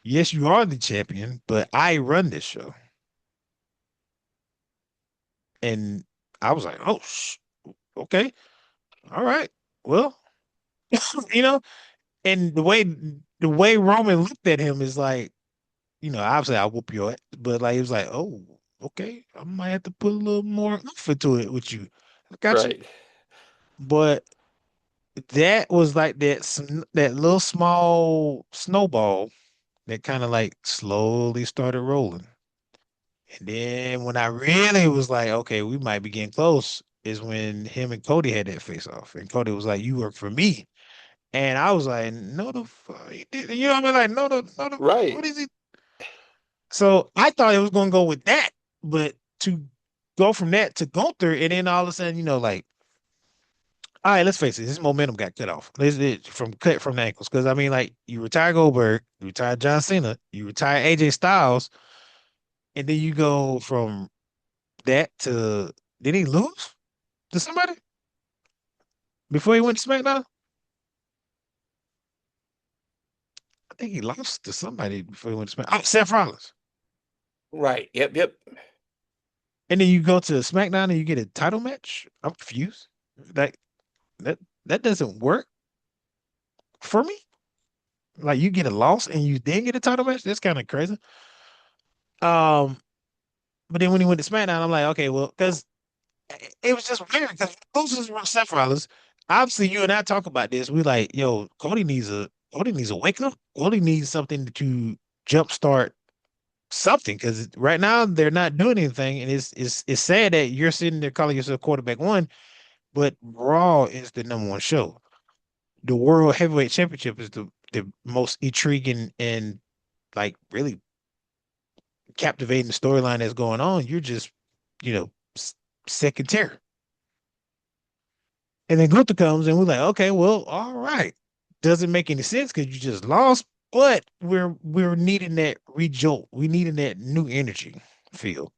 Yes, you are the champion, but I run this show. And I was like, oh, okay, all right. Well, you know, and the way Roman looked at him is like, obviously I'll whoop your ass, but like it was like, oh, okay, I might have to put a little more oomph into it with you. I got you. Right. But that was like that little small snowball that kind of like slowly started rolling. And then when I really was like, okay, we might be getting close, is when him and Cody had that face off. And Cody was like, you work for me. And I was like, no, the fuck, he didn't. You know what I mean? Like, no, what Right. is it? So I thought it was going to go with that. But to go from that to Gunther, and then all of a sudden, like, all right, let's face it, his momentum got cut off. Cut from the ankles. Because I mean, like, you retire Goldberg, you retire John Cena, you retire AJ Styles, and then you go from that to did he lose to somebody before he went to SmackDown? I think he lost to somebody before he went to SmackDown. Oh, Seth Rollins. Right. Yep. Yep. And then you go to SmackDown and you get a title match. I'm confused. Like that that doesn't work for me. Like you get a loss and you then get a title match. That's kind of crazy. Um, but then when he went to SmackDown, I'm like, okay, well, because it was just weird because loses from Seth Rollins. Obviously, you and I talk about this. We like, yo, Cody needs a wake up. Cody needs something to jumpstart something because right now they're not doing anything, and it's sad that you're sitting there calling yourself quarterback one, but Raw is the number one show. The World Heavyweight Championship is the most intriguing and like really captivating storyline that's going on. You're just, you know, second tier. And then Gunther comes and we're like, okay, well, all right. Doesn't make any sense because you just lost, but we're needing that rejolt. We needing that new energy feel.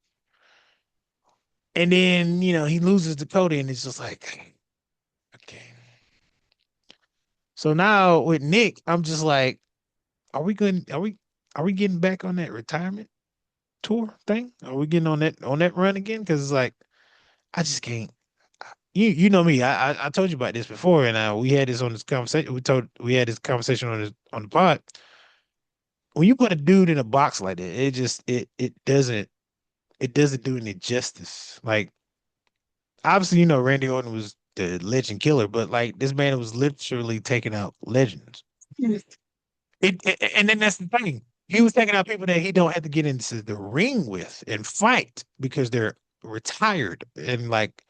And then, he loses to Cody and it's just like, okay. So now with Nick, I'm just like, are we going? Are we getting back on that retirement tour thing? Are we getting on that run again? Because it's like I just can't. You know me. I told you about this before, and we had this on this conversation. We had this conversation on the pod. When you put a dude in a box like that, it doesn't do any justice. Like obviously, Randy Orton was the legend killer, but like this man was literally taking out legends. Yes. And then that's the thing. He was taking out people that he don't have to get into the ring with and fight because they're retired and like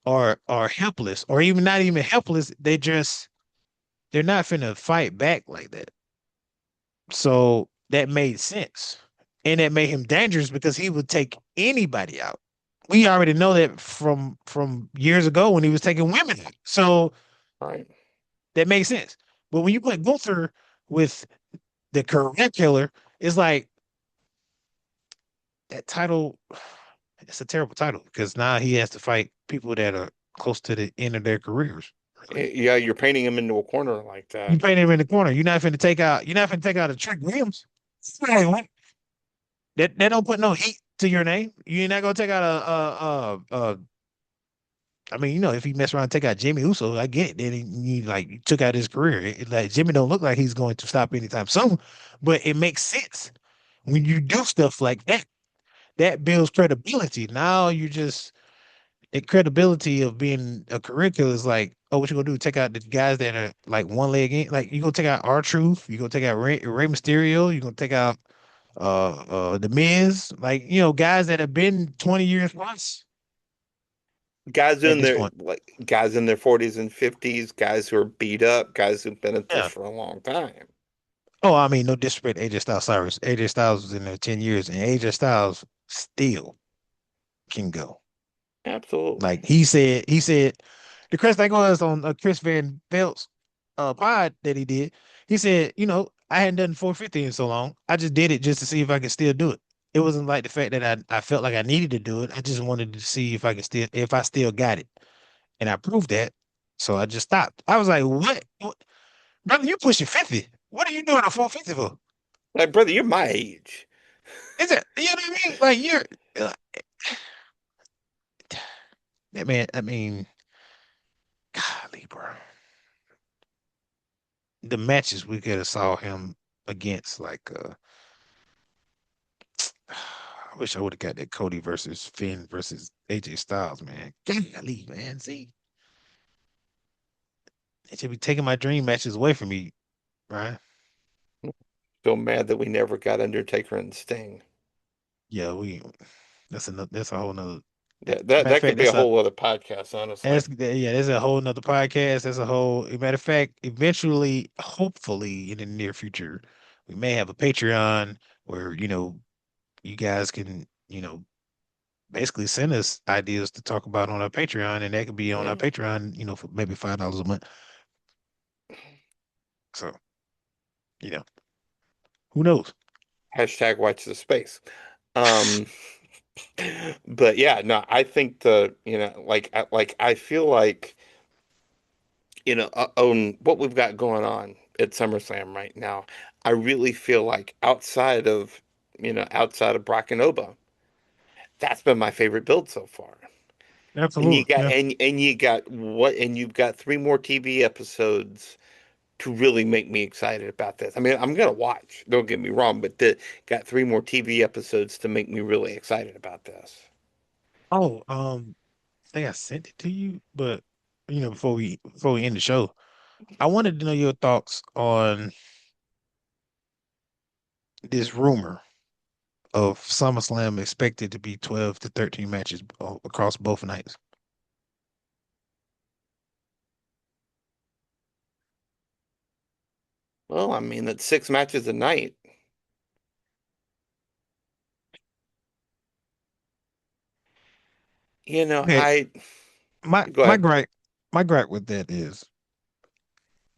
are helpless or even not even helpless. They're not finna fight back like that. So that made sense. And that made him dangerous because he would take anybody out. We already know that from years ago when he was taking women out. So Right. that makes sense. But when you put Gunther with the career killer, it's like that title, it's a terrible title because now he has to fight people that are close to the end of their careers. Really. Yeah, you're painting him into a corner like You that. paint him in the corner. You're not finna take out a Trick Williams. Hey, what? That don't put no heat to your name. You're not gonna take out I mean, if he mess around and take out Jimmy Uso, I get it. Then he like he took out his career. Like Jimmy don't look like he's going to stop anytime soon, but it makes sense when you do stuff like that. That builds credibility. Now you just the credibility of being a career killer is like, oh, what you gonna do? Take out the guys that are like one leg in. Like you gonna take out R-Truth. You gonna take out Rey Mysterio. You gonna take out the Miz. Like guys that have been 20 years plus Guys at in this their point. like guys in their 40s and 50s, guys who are beat up, guys who've been at this Yeah. for a long time. Oh, I mean, no disrespect to AJ Styles. Sorry, AJ Styles was in there 10 years, and AJ Styles still can go. Absolutely. Like he said, the crazy thing was on Chris Van Velt's pod that he did. He said, I hadn't done 450 in so long. I just did it just to see if I could still do it. It wasn't like the fact that I felt like I needed to do it. I just wanted to see if I still got it, and I proved that. So I just stopped. I was like, what? Brother, you pushing 50? What are you doing a 450 for? Like, brother, you're my age. Is it? You know what I mean? Like uh, that man. I mean, golly, bro. The matches we could have saw him against, like, I wish I would have got that Cody versus Finn versus AJ Styles, man. Golly, man. See, they should be taking my dream matches away from me, right? Still mad that we never got Undertaker and Sting. Yeah, that's a whole nother. That Matter of that fact, could be a whole other podcast, honestly. that's a whole nother podcast. That's a whole matter of fact, eventually, hopefully in the near future, we may have a Patreon where, you guys can, basically send us ideas to talk about on our Patreon, and that could be on our Yeah. Patreon, for maybe $5 a month. So, you know, who knows? Hashtag watch the space. Um, but yeah, no, I think I feel like, on what we've got going on at SummerSlam right now, I really feel like outside of Brock and Oba, that's been my favorite build so far. And you Absolutely. got Yeah. and you got what and you've got three more TV episodes to really make me excited about this. I mean, I'm gonna watch, don't get me wrong, but got three more TV episodes to make me really excited about this. Oh, I think I sent it to you, but before we end the show, I wanted to know your thoughts on this rumor of SummerSlam expected to be 12 to 13 matches across both nights. Well, I mean, that's six matches a night. Okay, I my go my ahead. gripe my gripe with that is,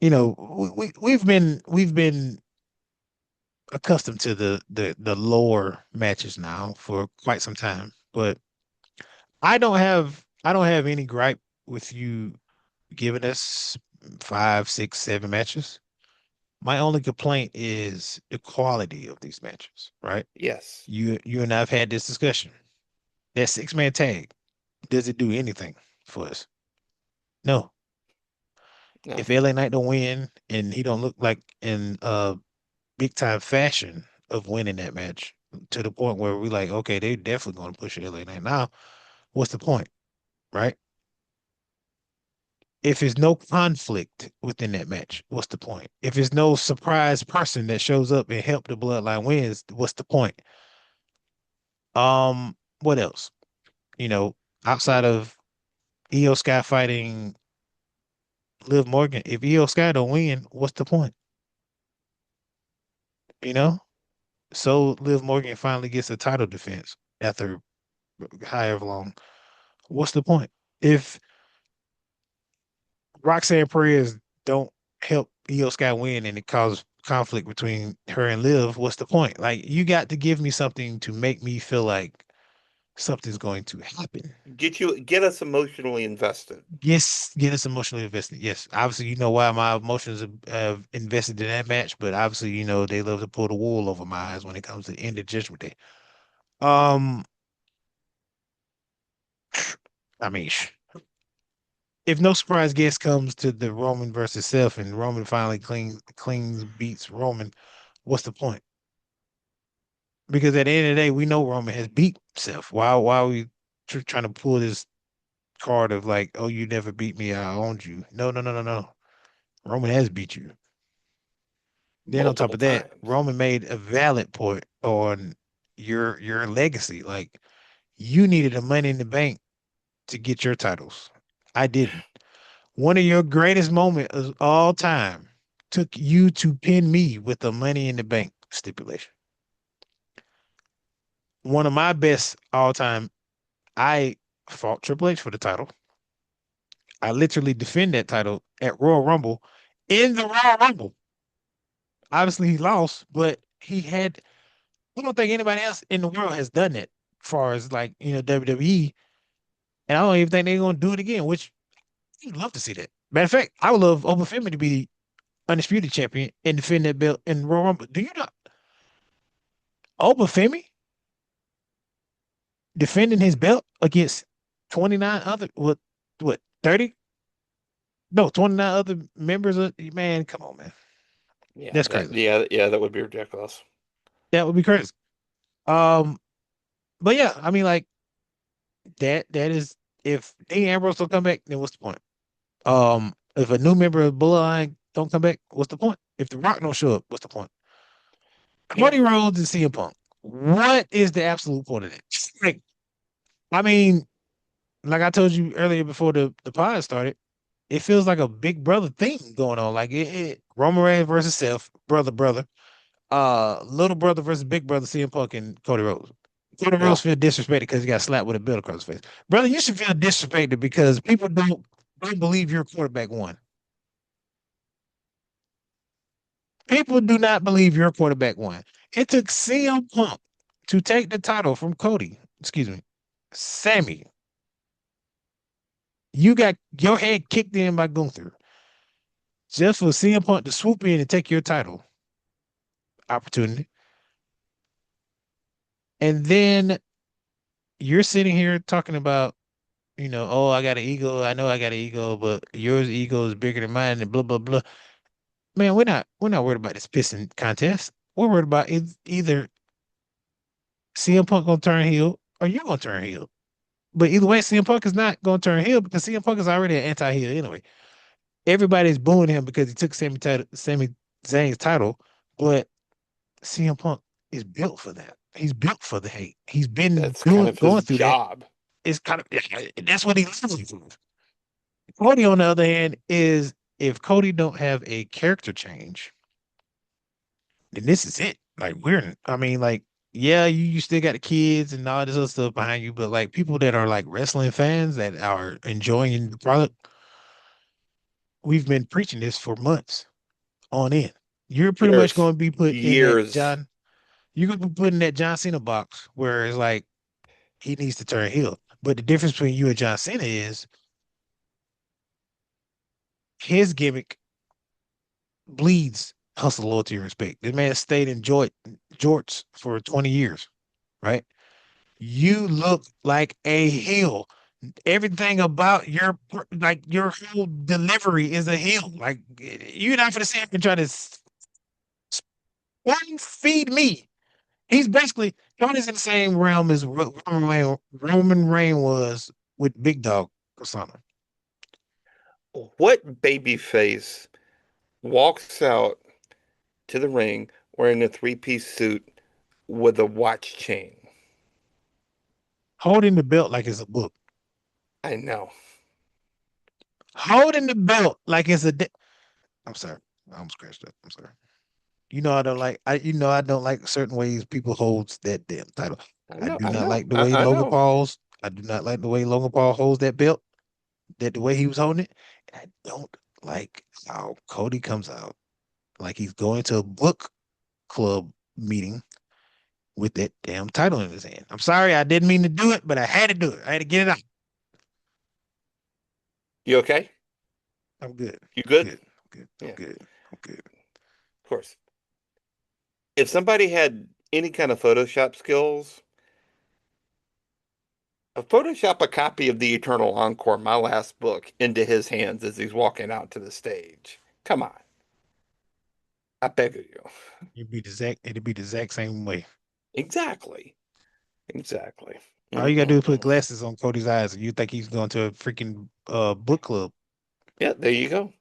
we've been accustomed to the lower matches now for quite some time, but I don't have any gripe with you giving us 5, 6, 7 matches. My only complaint is the quality of these matches, right? Yes. You and I've had this discussion. That 6-man tag, does it do anything for us? No. No. If LA Knight don't win and he don't look like in big time fashion of winning that match to the point where we like, okay, they're definitely going to push LA Knight. Now, what's the point, right? If there's no conflict within that match, what's the point? If there's no surprise person that shows up and help the bloodline wins, what's the point? What else? You know, outside of Io Sky fighting Liv Morgan, if Io Sky don't win, what's the point? You know? So Liv Morgan finally gets a title defense after however long. What's the point? If Roxanne Perez don't help Io Sky win and it causes conflict between her and Liv, what's the point? Like you got to give me something to make me feel like something's going to happen. Get us emotionally invested. Yes, get us emotionally invested. Yes, obviously you know why my emotions have invested in that match, but obviously you know they love to pull the wool over my eyes when it comes to the end of Judgment Day. Um, I mean, if no surprise guest comes to the Roman versus Seth and Roman finally cleans beats Roman, what's the point? Because at the end of the day, we know Roman has beat Seth. Why are we trying to pull this card of like, oh, you never beat me, I owned you? No, no, no, no, no. Roman has beat you. Then on top Multiple of that, times. Roman made a valid point on your legacy. Like you needed a Money in the Bank to get your titles. I didn't. One of your greatest moments of all time took you to pin me with a Money in the Bank stipulation. One of my best all time, I fought Triple H for the title. I literally defend that title at Royal Rumble in the Royal Rumble. Obviously, he lost, but he had. I don't think anybody else in the world has done that, as far as like WWE. And I don't even think they're gonna do it again. Which I'd love to see that. Matter of fact, I would love Open Femi to be the undisputed champion and defend that belt in Royal Rumble. Do you know Open Femi defending his belt against 29 other what 30? No, 29 other members of man. Come on, man. That's crazy. That would be ridiculous. That would be crazy. Um, but yeah, I mean, like that is if Dean Ambrose don't come back, then what's the point? If a new member of Bloodline don't come back, what's the point? If The Rock don't show up, what's the point? Yeah. Cody Rhodes and CM Punk. What is the absolute point of that? Like, I mean, like I told you earlier before the pod started, it feels like a big brother thing going on. Like Roman Reigns versus Seth, brother. Little brother versus big brother, CM Punk and Cody Rhodes. Cody Yeah. Rhodes feel disrespected because he got slapped with a belt across his face. Brother, you should feel disrespected because people don't believe your quarterback won. People do not believe your quarterback won. It took CM Punk to take the title from Cody. Excuse me, Sammy. You got your head kicked in by Gunther just for CM Punk to swoop in and take your title opportunity. And then you're sitting here talking about, oh, I got an ego. I know I got an ego, but yours ego is bigger than mine, and blah blah blah. Man, we're not worried about this pissing contest. We're worried about either CM Punk gonna turn heel or you gonna turn heel. But either way, CM Punk is not gonna turn heel because CM Punk is already an anti-heel anyway. Everybody's booing him because he took Sami Zayn's title, but CM Punk is built for that. He's built for the hate. He's been That's kind of going his through that. job. It's kind of that's what he lives for. Cody, on the other hand, is if Cody don't have a character change, then this is it. Like I mean, like, yeah, you still got the kids and all this other stuff behind you, but like people that are like wrestling fans that are enjoying the product, we've been preaching this for months on end. You're pretty much Years. going to be put in that Years. you're going to be put in that John Cena box where it's like he needs to turn heel. But the difference between you and John Cena is his gimmick bleeds hustle, loyalty, and respect. This man stayed in jorts for 20 years, right? You look like a heel. Everything about your whole delivery is a heel. Like you're not gonna sit here and try to spoon feed me. He's basically Tony's in the same realm as Roman Reigns was with Big Dog Persona. What babyface walks out to the ring wearing a three-piece suit with a watch chain? Holding the belt like it's a book. I know. Holding the belt like it's I'm sorry. I almost scratched up. I'm sorry. I don't like certain ways people holds that damn title. I I know. do I not know. like the way I Logan know. Paul's. I do not like the way Logan Paul holds that belt. That the way he was holding it. I don't like how Cody comes out like he's going to a book club meeting with that damn title in his hand. I'm sorry, I didn't mean to do it, but I had to do it. I had to get it out. You okay? I'm good. You I'm good? good. I'm good. I'm Yeah, good. I'm good. of course. If somebody had any kind of Photoshop skills, Photoshop a copy of the Eternal Encore, my last book, into his hands as he's walking out to the stage. Come on. I beg of you. It'd be the exact same way. Exactly. Exactly. All you gotta do is put Mm-mm-mm. glasses on Cody's eyes, and you think he's going to a freaking book club. Yeah, there you go.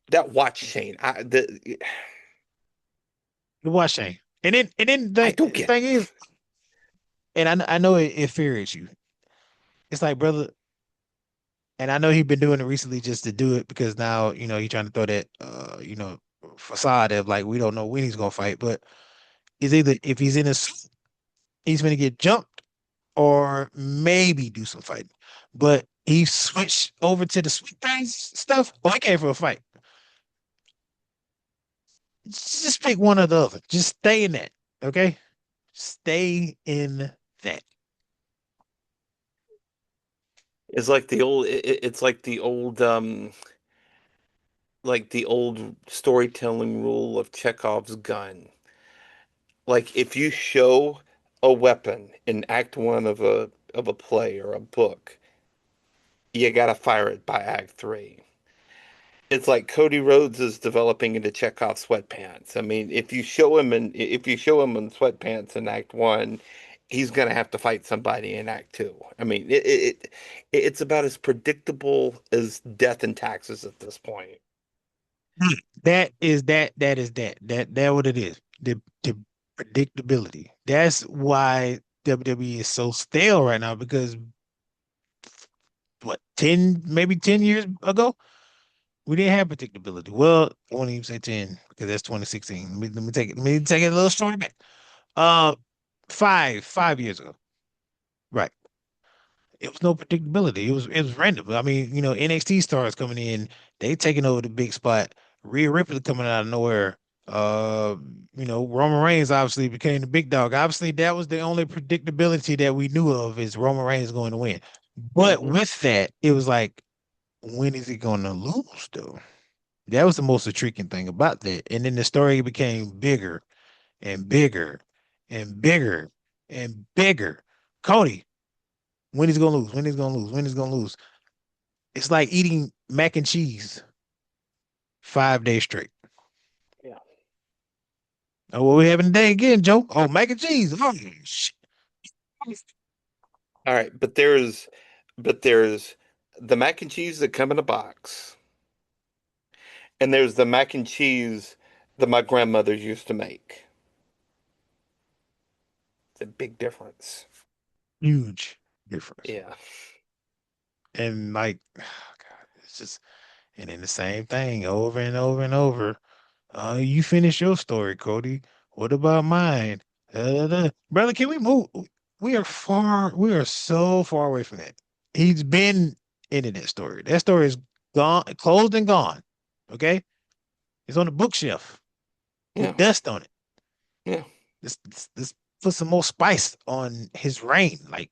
That watch chain. The watch chain. And then I the don't get thing is, and I know it infuriates you. It's like, brother, and I know he's been doing it recently just to do it because now, he's trying to throw that facade of like we don't know when he's gonna fight, but it's either if he's in a suit, he's gonna get jumped or maybe do some fighting. But he switched over to the sweet things stuff. Oh, he came for a fight. Just pick one or the other. Just stay in that. Okay? Stay in that. it's like the old it's like the old storytelling rule of Chekhov's gun. Like if you show a weapon in act one of a play or a book, you gotta fire it by act three. It's like Cody Rhodes is developing into Chekhov sweatpants. I mean, if you show him in sweatpants in act one, he's gonna have to fight somebody in act two. I mean, it's about as predictable as death and taxes at this point. That what it is. The predictability. That's why WWE is so stale right now because what 10 years ago we didn't have predictability. Well, I won't even say 10 because that's 2016. Let me take it a little shorter back. Uh 5 years ago. Right. It was no predictability. It was random. I mean, NXT stars coming in, they taking over the big spot. Rhea Ripley coming out of nowhere. Uh, Roman Reigns obviously became the big dog. Obviously, that was the only predictability that we knew of is Roman Reigns going to win. But Hmm. with that, it was like, when is he going to lose though? That was the most intriguing thing about that. And then the story became bigger and bigger and bigger and bigger. Cody, when he's gonna lose? When he's gonna lose? When he's gonna lose? It's like eating mac and cheese 5 days straight. Yeah. Oh, what we having today again, Joe? Oh, mac and cheese. Oh, shit. All right, but there's the mac and cheese that come in a box, and there's the mac and cheese that my grandmothers used to make. It's a big difference. Huge difference. Yeah. And like, oh God, it's just, and then the same thing over and over and over. You finish your story, Cody. What about mine? Brother, can we move? We are so far away from that. He's been into that story. That story is gone, closed and gone. Okay? It's on the bookshelf with Yeah. dust on it. Yeah. Let's put some more spice on his reign. Like,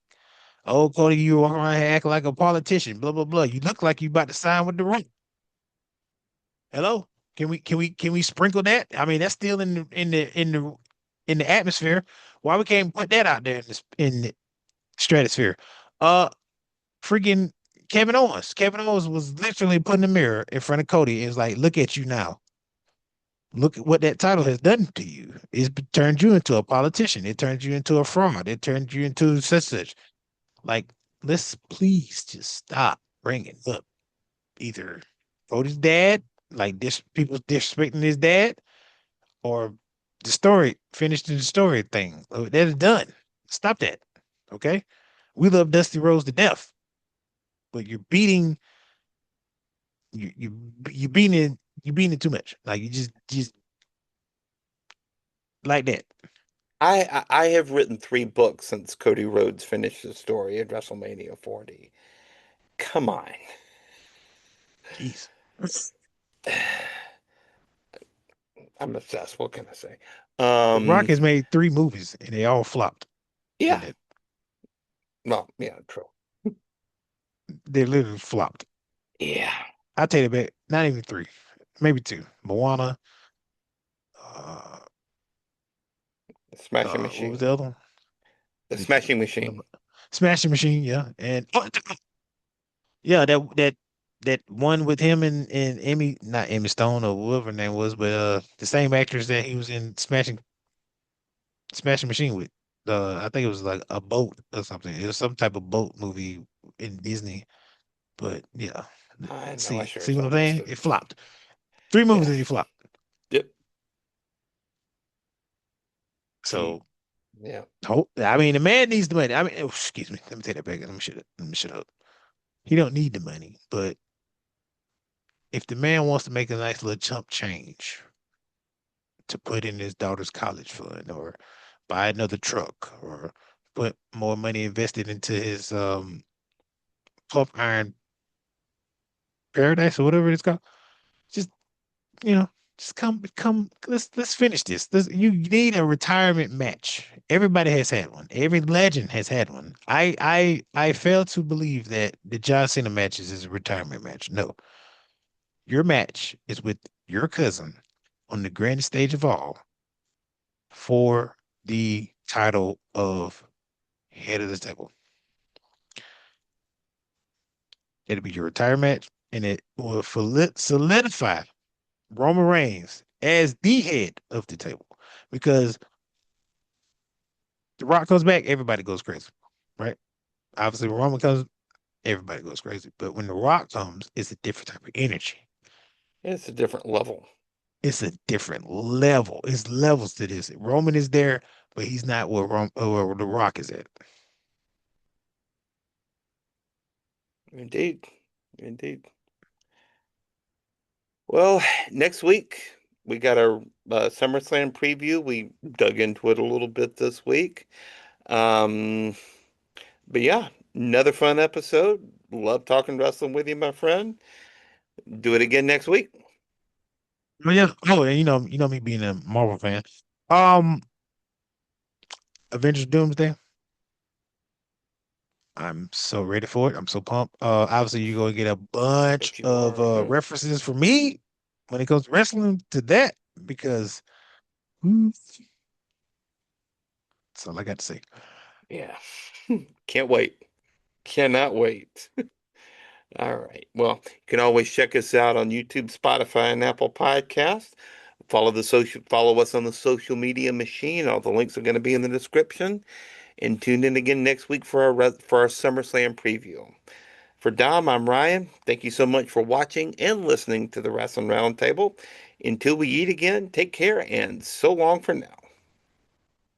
Oh, Cody, you walk around here acting like a politician, blah, blah, blah. You look like you about to sign with the right. Hello? Can we sprinkle that? I mean, that's still in the atmosphere. Why we can't put that out there in the stratosphere? Uh Freaking Kevin Owens. Kevin Owens was literally putting a mirror in front of Cody and was like, look at you now. Look at what that title has done to you. It's turned you into a politician. It turned you into a fraud. It turned you into such. Like, let's please just stop bringing up either Cody's dad, like this people disrespecting his dad, or the story, finishing the story thing. That is done. Stop that. Okay. We love Dusty Rose to death, but you're beating you beating it too much. Like you just like that. I have written 3 books since Cody Rhodes finished the story at WrestleMania 40. Come on. Jeez. I'm obsessed. What can I say? The Rock Um, has made 3 movies and they all flopped. yeah. And it, Well, yeah, true. they literally flopped. Yeah. I take it back. Not even 3, maybe 2. Moana. Uh, Smashing what was Machine. the other one? The The Smashing the Machine. Smashing Machine, yeah, and yeah, that one with him and Emmy, not Emmy Stone or whoever her name was, but the same actress that he was in Smashing Machine with. I think it was like a boat or something. It was some type of boat movie in Disney. But yeah, I know. I sure see as what hell I'm missed saying? it. It flopped. 3 movies Yeah. and it flopped. Yep. He. So, Yeah. I mean, the man needs the money. I mean, oh, excuse me. Let me take that back. Let me shut up. He don't need the money, but if the man wants to make a nice little chump change to put in his daughter's college fund or buy another truck or put more money invested into his pump iron paradise or whatever it's called, just you know, just come let's finish this. You need a retirement match. Everybody has had one. Every legend has had one. I fail to believe that the John Cena matches is a retirement match. No. Your match is with your cousin on the grandest stage of all for the title of head of the table. It'll be your retirement match, and it will solidify Roman Reigns as the head of the table. Because The Rock comes back, everybody goes crazy, right? Obviously, when Roman comes, everybody goes crazy. But when The Rock comes, it's a different type of energy. It's a different level. It's a different level. It's levels to this. Roman is there, but he's not where The Rock is at. Indeed. Indeed. Well, next week we got our SummerSlam preview. We dug into it a little bit this week. Um, but yeah, another fun episode. Love talking wrestling with you, my friend. Do it again next week. But yeah, oh, and you know me being a Marvel fan. Um, Avengers Doomsday. I'm so ready for it. I'm so pumped. Obviously you're gonna get a bunch Bet you of are. Yeah. references for me when it comes to wrestling to that because hmm, that's all I got to say. Yeah. Can't wait. Cannot wait. All right. Well, you can always check us out on YouTube, Spotify, and Apple Podcasts. Follow us on the social media machine. All the links are going to be in the description. And tune in again next week for our SummerSlam preview. For Dom, I'm Ryan. Thank you so much for watching and listening to the Wrestling Roundtable. Until we eat again, take care and so long for now.